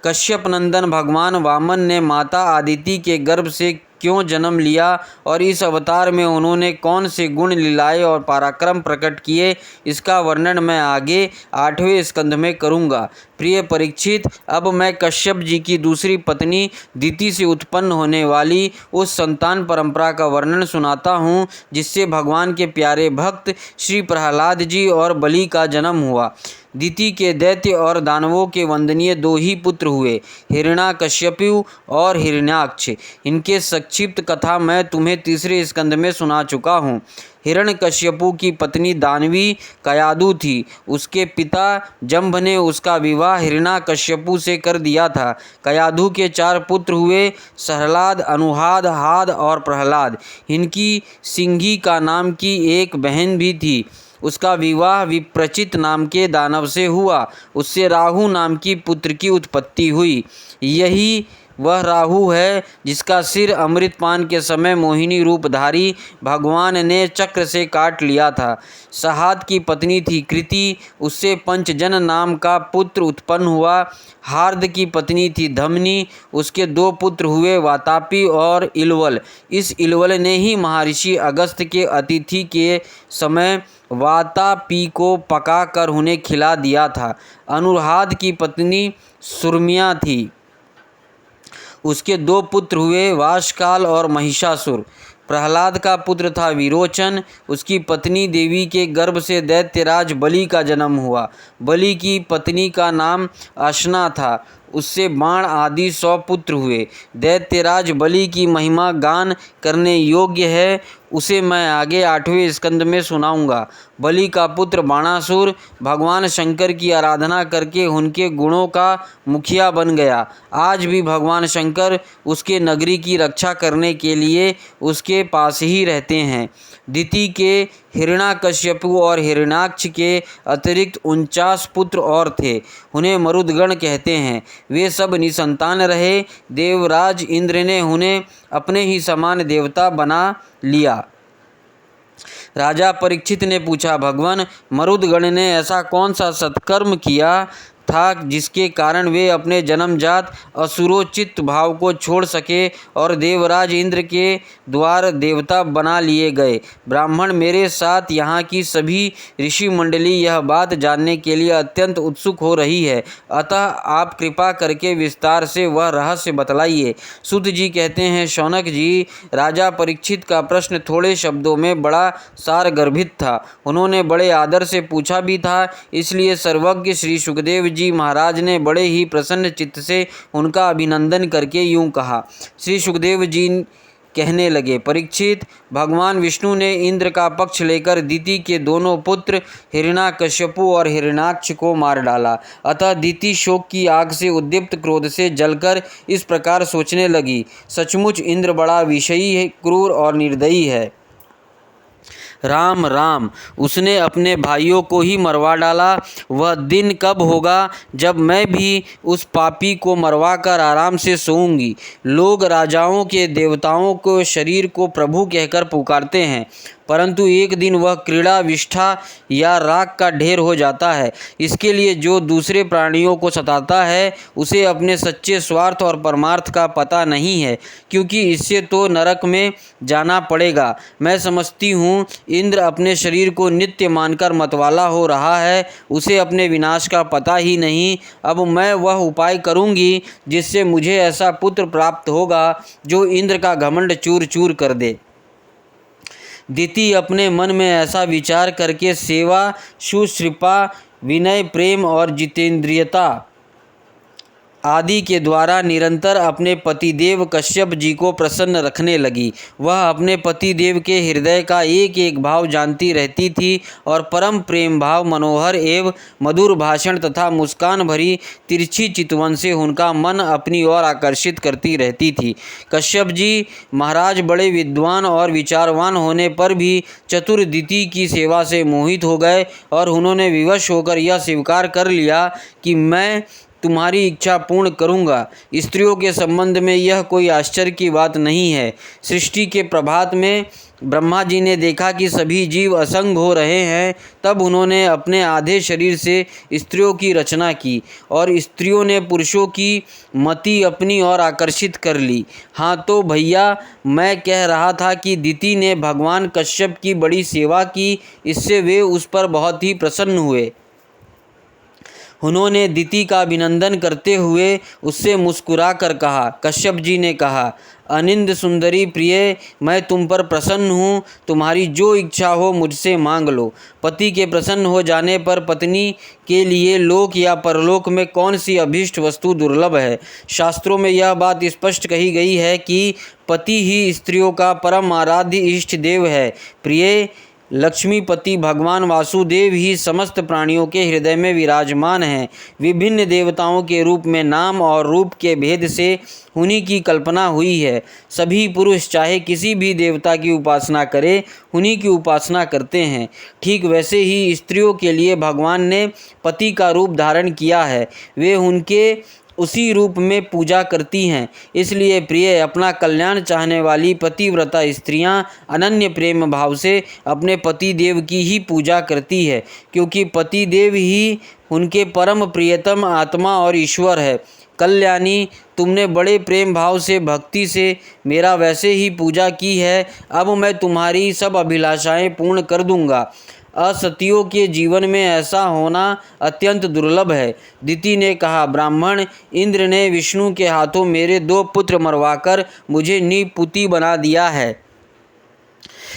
कश्यप नंदन भगवान वामन ने माता आदिति के गर्भ से क्यों जन्म लिया और इस अवतार में उन्होंने कौन से गुण लीलाएं और पराक्रम प्रकट किए, इसका वर्णन मैं आगे 8वें स्कंध में करूँगा। प्रिय परीक्षित, अब मैं कश्यप जी की दूसरी पत्नी दिति से उत्पन्न होने वाली उस संतान परंपरा का वर्णन सुनाता हूँ, जिससे भगवान के प्यारे भक्त श्री प्रहलाद जी और बलि का जन्म हुआ। दिति के दैत्य और दानवों के वंदनीय 2 ही पुत्र हुए, हिरण्याकश्यपु और हिरण्याक्ष। इनके संक्षिप्त कथा मैं तुम्हें 3रे स्कंध में सुना चुका हूँ। हिरण्यकश्यपु की पत्नी दानवी कयादु थी। उसके पिता जंभ ने उसका विवाह हिरण्याकश्यपु से कर दिया था। कयादु के 4 पुत्र हुए, सहलाद, अनुहाद, हाद और प्रहलाद। इनकी सिंघी का नाम की एक बहन भी थी। उसका विवाह विप्रचित नाम के दानव से हुआ। उससे राहु नाम की पुत्र की उत्पत्ति हुई। यही वह राहु है जिसका सिर अमृतपान के समय मोहिनी रूपधारी भगवान ने चक्र से काट लिया था। सहात की पत्नी थी कृति, उससे पंचजन नाम का पुत्र उत्पन्न हुआ। हार्द की पत्नी थी धमनी, उसके 2 पुत्र हुए, वातापी और इलवल। इस इलवल ने ही महर्षि अगस्त के अतिथि के समय वातापी को पका कर उन्हें खिला दिया था। अनुहाद की पत्नी सुरम्या थी, उसके 2 पुत्र हुए, वाशकाल और महिषासुर। प्रहलाद का पुत्र था विरोचन, उसकी पत्नी देवी के गर्भ से दैत्यराज बलि का जन्म हुआ। बलि की पत्नी का नाम अशना था, उससे बाण आदि 100 पुत्र हुए। दैत्यराज बलि की महिमा गान करने योग्य है, उसे मैं आगे 8वें स्कंद में सुनाऊंगा। बलि का पुत्र बाणासुर भगवान शंकर की आराधना करके उनके गुणों का मुखिया बन गया। आज भी भगवान शंकर उसके नगरी की रक्षा करने के लिए उसके पास ही रहते हैं। दिति के हिरण्याकश्यपु और हिरण्याक्ष के अतिरिक्त 49 पुत्र और थे। उन्हें मरुदगण कहते हैं। वे सब निसंतान रहे। देवराज इंद्र ने उन्हें अपने ही समान देवता बना लिया। राजा परीक्षित ने पूछा, भगवान, मरुदगण ने ऐसा कौन सा सत्कर्म किया था जिसके कारण वे अपने जन्मजात असुरोचित भाव को छोड़ सके और देवराज इंद्र के द्वार देवता बना लिए गए? ब्राह्मण, मेरे साथ यहाँ की सभी ऋषि मंडली यह बात जानने के लिए अत्यंत उत्सुक हो रही है, अतः आप कृपा करके विस्तार से वह रहस्य बतलाइए। सूत जी कहते हैं, शौनक जी, राजा परीक्षित का प्रश्न थोड़े शब्दों में बड़ा सारगर्भित था। उन्होंने बड़े आदर से पूछा भी था, इसलिए सर्वज्ञ श्री सुखदेव जी महाराज ने बड़े ही प्रसन्न चित्त से उनका अभिनंदन करके यूं कहा। श्री सुखदेव जी कहने लगे, परीक्षित, भगवान विष्णु ने इंद्र का पक्ष लेकर दिति के दोनों पुत्र हिरण्याकश्यपु और हिरण्याक्ष को मार डाला। अतः दिति शोक की आग से उद्दीप्त क्रोध से जलकर इस प्रकार सोचने लगी, सचमुच इंद्र बड़ा विषयी, क्रूर और निर्दयी है। राम राम, उसने अपने भाइयों को ही मरवा डाला। वह दिन कब होगा जब मैं भी उस पापी को मरवा कर आराम से सोऊंगी। लोग राजाओं के देवताओं को शरीर को प्रभु कहकर पुकारते हैं, परंतु एक दिन वह क्रीड़ा, विष्ठा या राख का ढेर हो जाता है। इसके लिए जो दूसरे प्राणियों को सताता है उसे अपने सच्चे स्वार्थ और परमार्थ का पता नहीं है, क्योंकि इससे तो नरक में जाना पड़ेगा। मैं समझती हूँ इंद्र अपने शरीर को नित्य मानकर मतवाला हो रहा है, उसे अपने विनाश का पता ही नहीं। अब मैं वह उपाय करूँगी जिससे मुझे ऐसा पुत्र प्राप्त होगा जो इंद्र का घमंड चूर चूर कर दे। दिति अपने मन में ऐसा विचार करके सेवा, शुश्रूषा, विनय, प्रेम और जितेंद्रियता आदि के द्वारा निरंतर अपने पतिदेव कश्यप जी को प्रसन्न रखने लगी। वह अपने पतिदेव के हृदय का एक एक भाव जानती रहती थी और परम प्रेम भाव, मनोहर एवं मधुर भाषण तथा मुस्कान भरी तिरछी चितवन से उनका मन अपनी ओर आकर्षित करती रहती थी। कश्यप जी महाराज बड़े विद्वान और विचारवान होने पर भी चतुर दिति की सेवा से मोहित हो गए और उन्होंने विवश होकर यह स्वीकार कर लिया कि मैं तुम्हारी इच्छा पूर्ण करूँगा। स्त्रियों के संबंध में यह कोई आश्चर्य की बात नहीं है। सृष्टि के प्रभात में ब्रह्मा जी ने देखा कि सभी जीव असंग हो रहे हैं, तब उन्होंने अपने आधे शरीर से स्त्रियों की रचना की और स्त्रियों ने पुरुषों की मति अपनी ओर आकर्षित कर ली। हाँ तो भैया, मैं कह रहा था कि दिति ने भगवान कश्यप की बड़ी सेवा की, इससे वे उस पर बहुत ही प्रसन्न हुए। उन्होंने दिति का अभिनंदन करते हुए उससे मुस्कुरा कर कहा। कश्यप जी ने कहा, अनिंद सुंदरी प्रिय, मैं तुम पर प्रसन्न हूँ। तुम्हारी जो इच्छा हो मुझसे मांग लो। पति के प्रसन्न हो जाने पर पत्नी के लिए लोक या परलोक में कौन सी अभीष्ट वस्तु दुर्लभ है। शास्त्रों में यह बात स्पष्ट कही गई है कि पति ही स्त्रियों का परम आराध्य इष्ट देव है। प्रिय, लक्ष्मीपति भगवान वासुदेव ही समस्त प्राणियों के हृदय में विराजमान हैं। विभिन्न देवताओं के रूप में नाम और रूप के भेद से उन्हीं की कल्पना हुई है। सभी पुरुष चाहे किसी भी देवता की उपासना करें, उन्हीं की उपासना करते हैं। ठीक वैसे ही स्त्रियों के लिए भगवान ने पति का रूप धारण किया है। वे उनके उसी रूप में पूजा करती हैं। इसलिए प्रिय, अपना कल्याण चाहने वाली पतिव्रता स्त्रियां अनन्य प्रेम भाव से अपने पति देव की ही पूजा करती है, क्योंकि पति देव ही उनके परम प्रियतम आत्मा और ईश्वर है। कल्याणी, तुमने बड़े प्रेम भाव से भक्ति से मेरा वैसे ही पूजा की है। अब मैं तुम्हारी सब अभिलाषाएं पूर्ण कर दूंगा। असतियों के जीवन में ऐसा होना अत्यंत दुर्लभ है। दिति ने कहा, ब्राह्मण, इंद्र ने विष्णु के हाथों मेरे 2 पुत्र मरवाकर मुझे निपुति बना दिया है।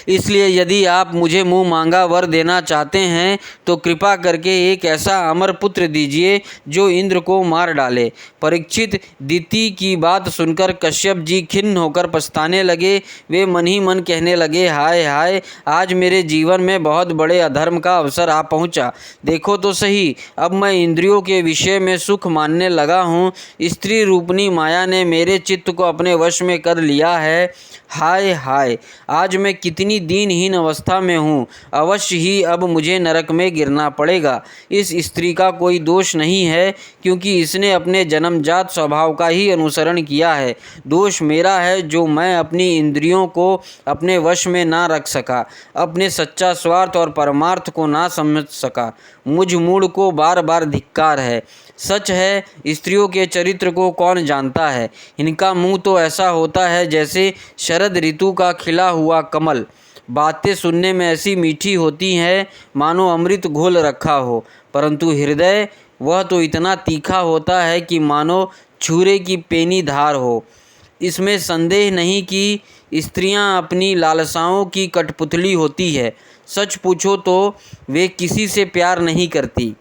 इसलिए यदि आप मुझे मुँह मांगा वर देना चाहते हैं तो कृपा करके एक ऐसा अमर पुत्र दीजिए जो इंद्र को मार डाले। परीक्षित, दिति की बात सुनकर कश्यप जी खिन्न होकर पछताने लगे। वे मन ही मन कहने लगे, हाय हाय, आज मेरे जीवन में बहुत बड़े अधर्म का अवसर आ पहुंचा। देखो तो सही, अब मैं इंद्रियों के विषय में सुख मानने लगा हूँ। स्त्री रूपनी माया ने मेरे चित्त को अपने वश में कर लिया है। हाय हाय, आज मैं कितनी दीनहीन अवस्था में हूँ। अवश्य ही अब मुझे नरक में गिरना पड़ेगा। इस स्त्री का कोई दोष नहीं है, क्योंकि इसने अपने जन्मजात स्वभाव का ही अनुसरण किया है। दोष मेरा है जो मैं अपनी इंद्रियों को अपने वश में ना रख सका, अपने सच्चा स्वार्थ और परमार्थ को ना समझ सका। मुझ मूढ़ को बार बार धिक्कार है। सच है, स्त्रियों के चरित्र को कौन जानता है। इनका मुंह तो ऐसा होता है जैसे शरद ऋतु का खिला हुआ कमल। बातें सुनने में ऐसी मीठी होती हैं मानो अमृत घोल रखा हो, परंतु हृदय वह तो इतना तीखा होता है कि मानो छुरे की पेनी धार हो। इसमें संदेह नहीं कि स्त्रियां अपनी लालसाओं की कठपुतली होती है। सच पूछो तो वे किसी से प्यार नहीं करती।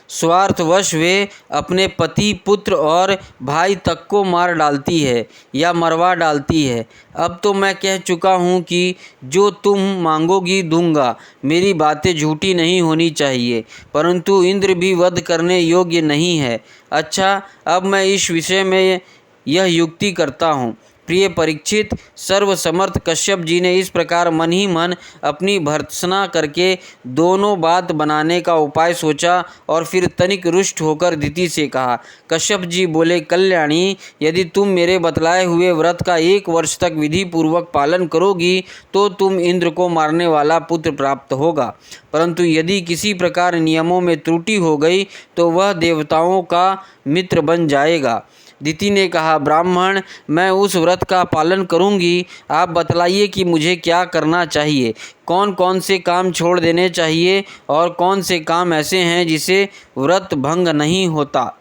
स्वार्थवश वे अपने पति, पुत्र और भाई तक को मार डालती है या मरवा डालती है। अब तो मैं कह चुका हूँ कि जो तुम मांगोगी दूंगा। मेरी बातें झूठी नहीं होनी चाहिए, परंतु इंद्र भी वध करने योग्य नहीं है। अच्छा, अब मैं इस विषय में यह युक्ति करता हूँ। प्रिय परीक्षित, सर्वसमर्थ कश्यप जी ने इस प्रकार मन ही मन अपनी भर्त्सना करके दोनों बात बनाने का उपाय सोचा और फिर तनिक रुष्ट होकर दिति से कहा। कश्यप जी बोले, कल्याणी, यदि तुम मेरे बतलाए हुए व्रत का 1 वर्ष तक विधि पूर्वक पालन करोगी तो तुम इंद्र को मारने वाला पुत्र प्राप्त होगा, परंतु यदि किसी प्रकार नियमों में त्रुटि हो गई तो वह देवताओं का मित्र बन जाएगा। दिति ने कहा, ब्राह्मण, मैं उस व्रत का पालन करूंगी। आप बतलाइए कि मुझे क्या करना चाहिए, कौन कौन से काम छोड़ देने चाहिए और कौन से काम ऐसे हैं जिसे व्रत भंग नहीं होता।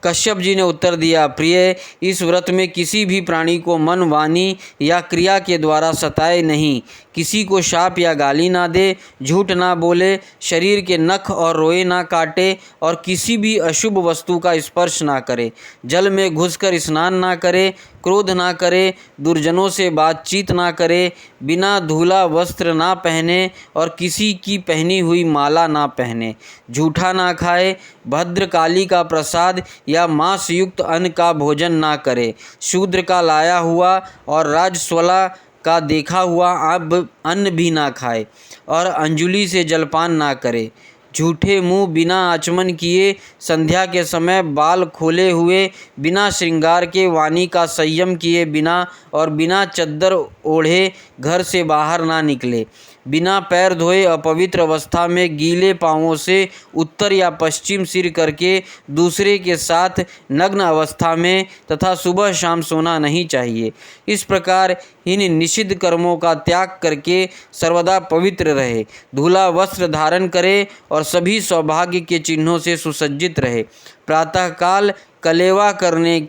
कश्यप जी ने उत्तर दिया, प्रिय, इस व्रत में किसी भी प्राणी को मन, वाणी या क्रिया के द्वारा सताए नहीं, किसी को शाप या गाली ना दे, झूठ ना बोले, शरीर के नख और रोए ना काटे और किसी भी अशुभ वस्तु का स्पर्श ना करे, जल में घुसकर स्नान ना करे, क्रोध ना करे, दुर्जनों से बातचीत ना करे, बिना धूला वस्त्र ना पहने और किसी की पहनी हुई माला ना पहने, झूठा ना खाए, भद्रकाली का प्रसाद या मांस युक्त अन्न का भोजन ना करे, शूद्र का लाया हुआ और राजस्वला का देखा हुआ अब अन्न भी ना खाए और अंजुलि से जलपान ना करे, झूठे मुंह बिना आचमन किए, संध्या के समय बाल खोले हुए, बिना श्रृंगार के, वाणी का संयम किए बिना और बिना चद्दर ओढ़े घर से बाहर ना निकले, बिना पैर धोए अपवित्र अवस्था में गीले पांवों से उत्तर या पश्चिम सिर करके दूसरे के साथ नग्न अवस्था में तथा सुबह शाम सोना नहीं चाहिए। इस प्रकार इन निषिद्ध कर्मों का त्याग करके सर्वदा पवित्र रहे, धूला वस्त्र धारण करे और सभी सौभाग्य के चिन्हों से सुसज्जित रहे। प्रातःकाल कलेवा करने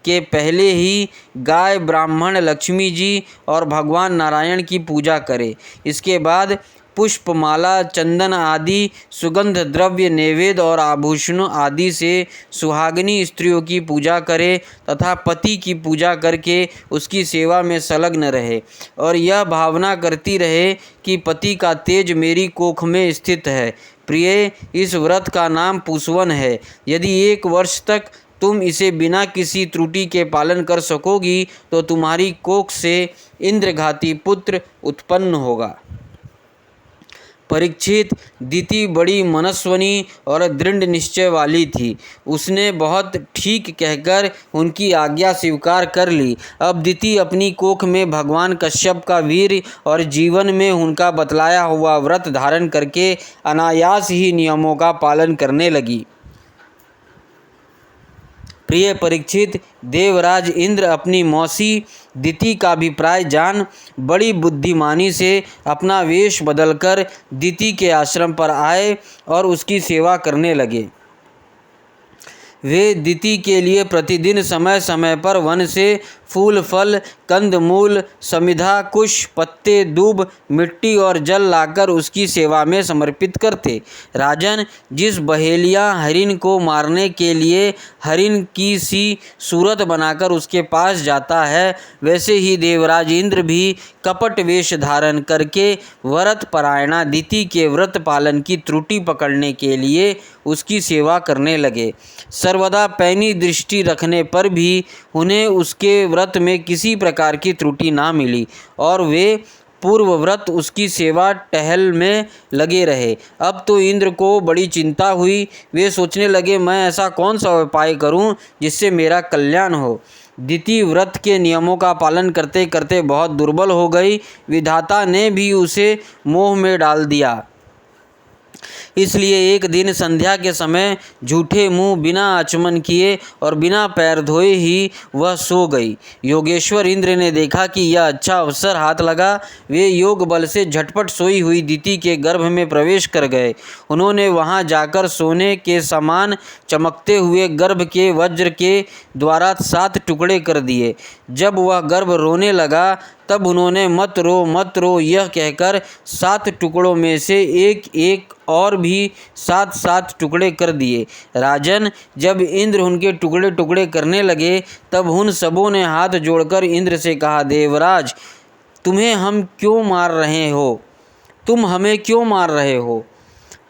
के पहले ही गाय, ब्राह्मण, लक्ष्मी जी और भगवान नारायण की पूजा करे। इसके बाद पुष्पमाला, चंदन आदि सुगंध द्रव्य, नैवेद्य और आभूषणों आदि से सुहागिनी स्त्रियों की पूजा करे तथा पति की पूजा करके उसकी सेवा में संलग्न रहे और यह भावना करती रहे कि पति का तेज मेरी कोख में स्थित है। प्रिय, इस व्रत का नाम पुष्वन है। यदि 1 वर्ष तक तुम इसे बिना किसी त्रुटि के पालन कर सकोगी तो तुम्हारी कोख से इंद्रघाती पुत्र उत्पन्न होगा। परीक्षित, दिति बड़ी मनस्वनी और दृढ़ निश्चय वाली थी। उसने बहुत ठीक कहकर उनकी आज्ञा स्वीकार कर ली। अब दिति अपनी कोख में भगवान कश्यप का वीर और जीवन में उनका बतलाया हुआ व्रत धारण करके अनायास ही नियमों का पालन करने लगी। प्रिय परीक्षित, देवराज इंद्र अपनी मौसी दिति का अभिप्राय जान बड़ी बुद्धिमानी से अपना वेश बदलकर दिति के आश्रम पर आए और उसकी सेवा करने लगे। वे दिति के लिए प्रतिदिन समय समय पर वन से फूल फल, कंद मूल, समिधा, कुश, पत्ते, दूब, मिट्टी और जल लाकर उसकी सेवा में समर्पित करते। राजन, जिस बहेलिया हरिण को मारने के लिए हरिण की सी सूरत बनाकर उसके पास जाता है, वैसे ही देवराज इंद्र भी कपट वेश धारण करके व्रत परायणा दिति के व्रत पालन की त्रुटि पकड़ने के लिए उसकी सेवा करने लगे। सर्वदा पैनी दृष्टि रखने पर भी उन्हें उसके व्रत में किसी प्रकार की त्रुटि ना मिली और वे पूर्व व्रत उसकी सेवा टहल में लगे रहे। अब तो इंद्र को बड़ी चिंता हुई। वे सोचने लगे, मैं ऐसा कौन सा उपाय करूं जिससे मेरा कल्याण हो। दिति व्रत के नियमों का पालन करते करते बहुत दुर्बल हो गई। विधाता ने भी उसे मोह में डाल दिया। इसलिए एक दिन संध्या के समय झूठे मुंह, बिना आचमन किए और बिना पैर धोए ही वह सो गई। योगेश्वर इंद्र ने देखा कि यह अच्छा अवसर हाथ लगा। वे योग बल से झटपट सोई हुई दिति के गर्भ में प्रवेश कर गए। उन्होंने वहां जाकर सोने के समान चमकते हुए गर्भ के वज्र के द्वारा 7 टुकड़े कर दिए। जब वह गर्भ रोने लगा तब उन्होंने मत रो यह कहकर 7 टुकड़ों में से एक एक और भी 7 टुकड़े कर दिए। राजन, जब इंद्र उनके टुकड़े टुकड़े करने लगे तब उन सबों ने हाथ जोड़कर इंद्र से कहा, देवराज, तुम्हें हम क्यों मार रहे हो? तुम हमें क्यों मार रहे हो?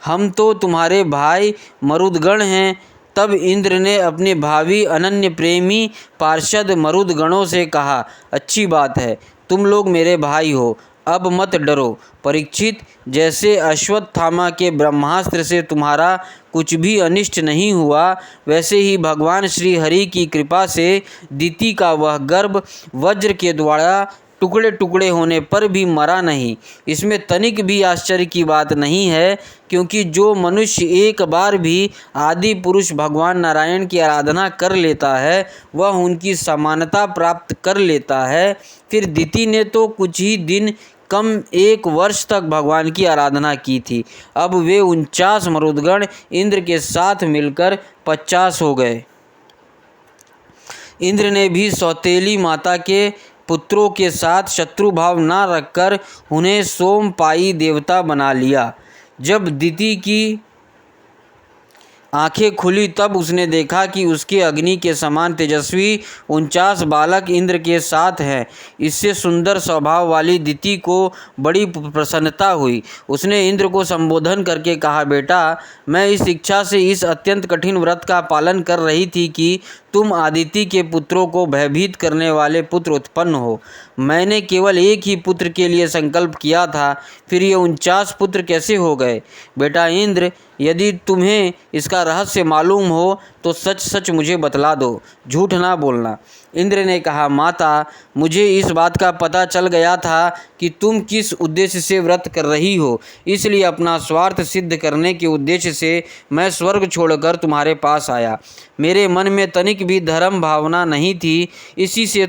हम तो तुम्हारे भाई मरुदगण हैं। तब इंद्र ने अपने भावी अनन्य प्रेमी पार्षद मरुदगणों से कहा, अच्छी बात है, तुम लोग मेरे भाई हो, अब मत डरो। परीक्षित, जैसे अश्वत्थामा के ब्रह्मास्त्र से तुम्हारा कुछ भी अनिष्ट नहीं हुआ, वैसे ही भगवान श्री हरि की कृपा से दिति का वह गर्भ वज्र के द्वारा टुकड़े टुकड़े होने पर भी मरा नहीं। इसमें तनिक भी आश्चर्य की बात नहीं है, क्योंकि जो मनुष्य एक बार भी आदि पुरुष भगवान नारायण की आराधना कर लेता है वह उनकी समानता प्राप्त कर लेता है। फिर दिति ने तो कुछ ही दिन कम 1 वर्ष तक भगवान की आराधना की थी। अब वे 49 मरुदगण इंद्र के साथ मिलकर 50 हो गए। इंद्र ने भी सौतेली माता के पुत्रों के साथ शत्रुभाव न रखकर उन्हें सोमपाई देवता बना लिया। जब दिति की आंखें खुली तब उसने देखा कि उसके अग्नि के समान तेजस्वी 49 बालक इंद्र के साथ हैं। इससे सुंदर स्वभाव वाली दिति को बड़ी प्रसन्नता हुई। उसने इंद्र को संबोधन करके कहा, बेटा, मैं इस इच्छा से इस अत्यंत कठिन व्रत का पालन कर रही थी कि तुम आदिति के पुत्रों को भयभीत करने वाले पुत्र उत्पन्न हो। मैंने केवल एक ही पुत्र के लिए संकल्प किया था, फिर ये 49 पुत्र कैसे हो गए? बेटा इंद्र, यदि तुम्हें इसका रहस्य मालूम हो तो सच सच मुझे बतला दो, झूठ ना बोलना। इंद्र ने कहा, माता, मुझे इस बात का पता चल गया था कि तुम किस उद्देश्य से व्रत कर रही हो, इसलिए अपना स्वार्थ सिद्ध करने के उद्देश्य से मैं स्वर्ग छोड़कर तुम्हारे पास आया। मेरे मन में तनिक भी धर्म भावना नहीं थी, इसी से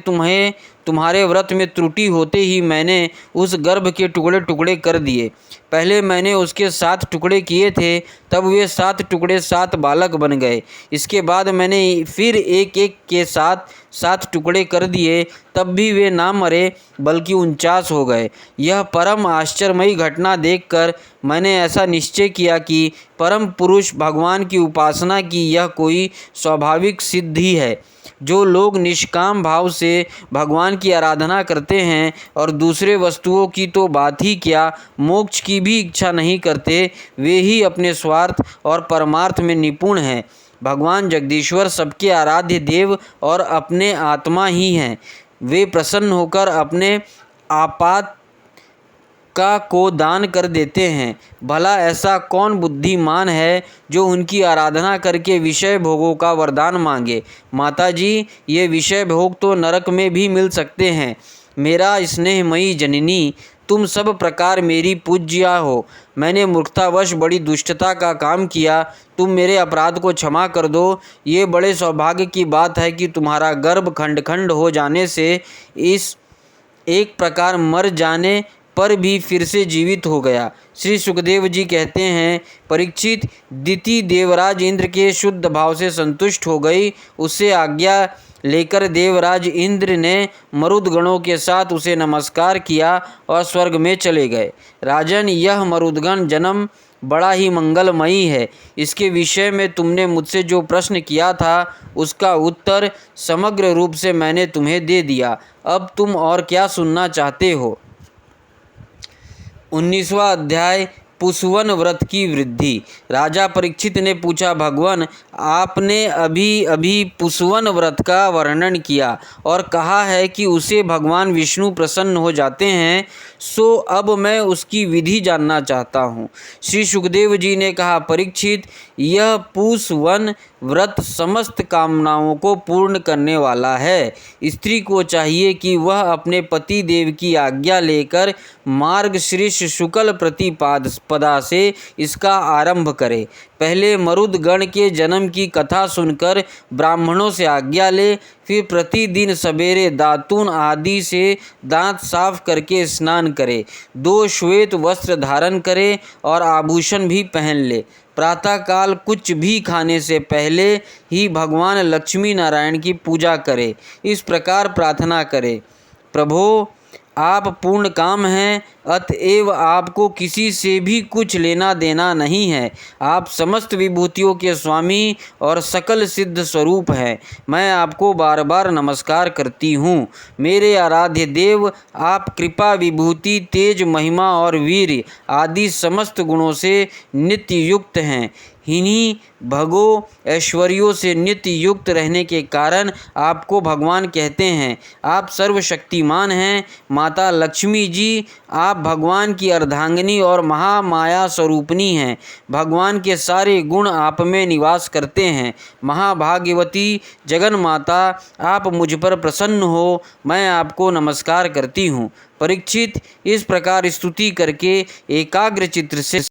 तुम्हारे व्रत में त्रुटि होते ही मैंने उस गर्भ के टुकड़े टुकड़े कर दिए। पहले मैंने उसके 7 टुकड़े किए थे, तब वे 7 टुकड़े 7 बालक बन गए। इसके बाद मैंने फिर एक एक के साथ 7 टुकड़े कर दिए, तब भी वे ना मरे बल्कि 49 हो गए। यह परम आश्चर्यमयी घटना देखकर मैंने ऐसा निश्चय किया कि परम पुरुष भगवान की उपासना की यह कोई स्वाभाविक सिद्धि है। जो लोग निष्काम भाव से भगवान की आराधना करते हैं और दूसरे वस्तुओं की तो बात ही क्या, मोक्ष की भी इच्छा नहीं करते, वे ही अपने स्वार्थ और परमार्थ में निपुण हैं। भगवान जगदीश्वर सबके आराध्य देव और अपने आत्मा ही हैं। वे प्रसन्न होकर अपने आपात का को दान कर देते हैं। भला ऐसा कौन बुद्धिमान है जो उनकी आराधना करके विषय भोगों का वरदान मांगे? माताजी, ये विषय भोग तो नरक में भी मिल सकते हैं। मेरा स्नेहमयी जननी, तुम सब प्रकार मेरी पूज्या हो। मैंने मूर्खतावश बड़ी दुष्टता का काम किया, तुम मेरे अपराध को क्षमा कर दो। ये बड़े सौभाग्य की बात है कि तुम्हारा गर्भ खंड खंड हो जाने से इस एक प्रकार मर जाने पर भी फिर से जीवित हो गया। श्री सुखदेव जी कहते हैं, परीक्षित, दिति देवराज इंद्र के शुद्ध भाव से संतुष्ट हो गई। उससे आज्ञा लेकर देवराज इंद्र ने मरुदगणों के साथ उसे नमस्कार किया और स्वर्ग में चले गए। राजन, यह मरुदगण जन्म बड़ा ही मंगलमयी है। इसके विषय में तुमने मुझसे जो प्रश्न किया था उसका उत्तर समग्र रूप से मैंने तुम्हें दे दिया। अब तुम और क्या सुनना चाहते हो? 19वां अध्याय, पुष्वन व्रत की वृद्धि। राजा परीक्षित ने पूछा, भगवान, आपने अभी अभी पुष्वन व्रत का वर्णन किया और कहा है कि उसे भगवान विष्णु प्रसन्न हो जाते हैं, सो अब मैं उसकी विधि जानना चाहता हूँ। श्री सुखदेव जी ने कहा, परीक्षित, यह पुष्वन व्रत समस्त कामनाओं को पूर्ण करने वाला है। स्त्री को चाहिए कि वह अपने पति देव की आज्ञा लेकर मार्गशीर्ष शुक्ल प्रतिपदा से इसका आरंभ करे। पहले मरुदगण के जन्म की कथा सुनकर ब्राह्मणों से आज्ञा ले, फिर प्रतिदिन सवेरे दातून आदि से दांत साफ करके स्नान करे, 2 श्वेत वस्त्र धारण करे और आभूषण भी पहन ले। प्रातःकाल कुछ भी खाने से पहले ही भगवान लक्ष्मी नारायण की पूजा करे। इस प्रकार प्रार्थना करे, प्रभो, आप पूर्ण काम हैं, अतएव आपको किसी से भी कुछ लेना देना नहीं है। आप समस्त विभूतियों के स्वामी और सकल सिद्ध स्वरूप हैं। मैं आपको बार बार नमस्कार करती हूँ। मेरे आराध्य देव, आप कृपा, विभूति, तेज, महिमा और वीर आदि समस्त गुणों से नित्य युक्त हैं। इन्हीं भगो ऐश्वर्यों से नित्य युक्त रहने के कारण आपको भगवान कहते हैं। आप सर्वशक्तिमान हैं। माता लक्ष्मी जी, आप भगवान की अर्धांगिनी और महामाया स्वरूपिणी हैं। भगवान के सारे गुण आप में निवास करते हैं। महाभाग्यवती जगन माता, आप मुझ पर प्रसन्न हो, मैं आपको नमस्कार करती हूँ। परीक्षित, इस प्रकार स्तुति करके एकाग्र चित्त से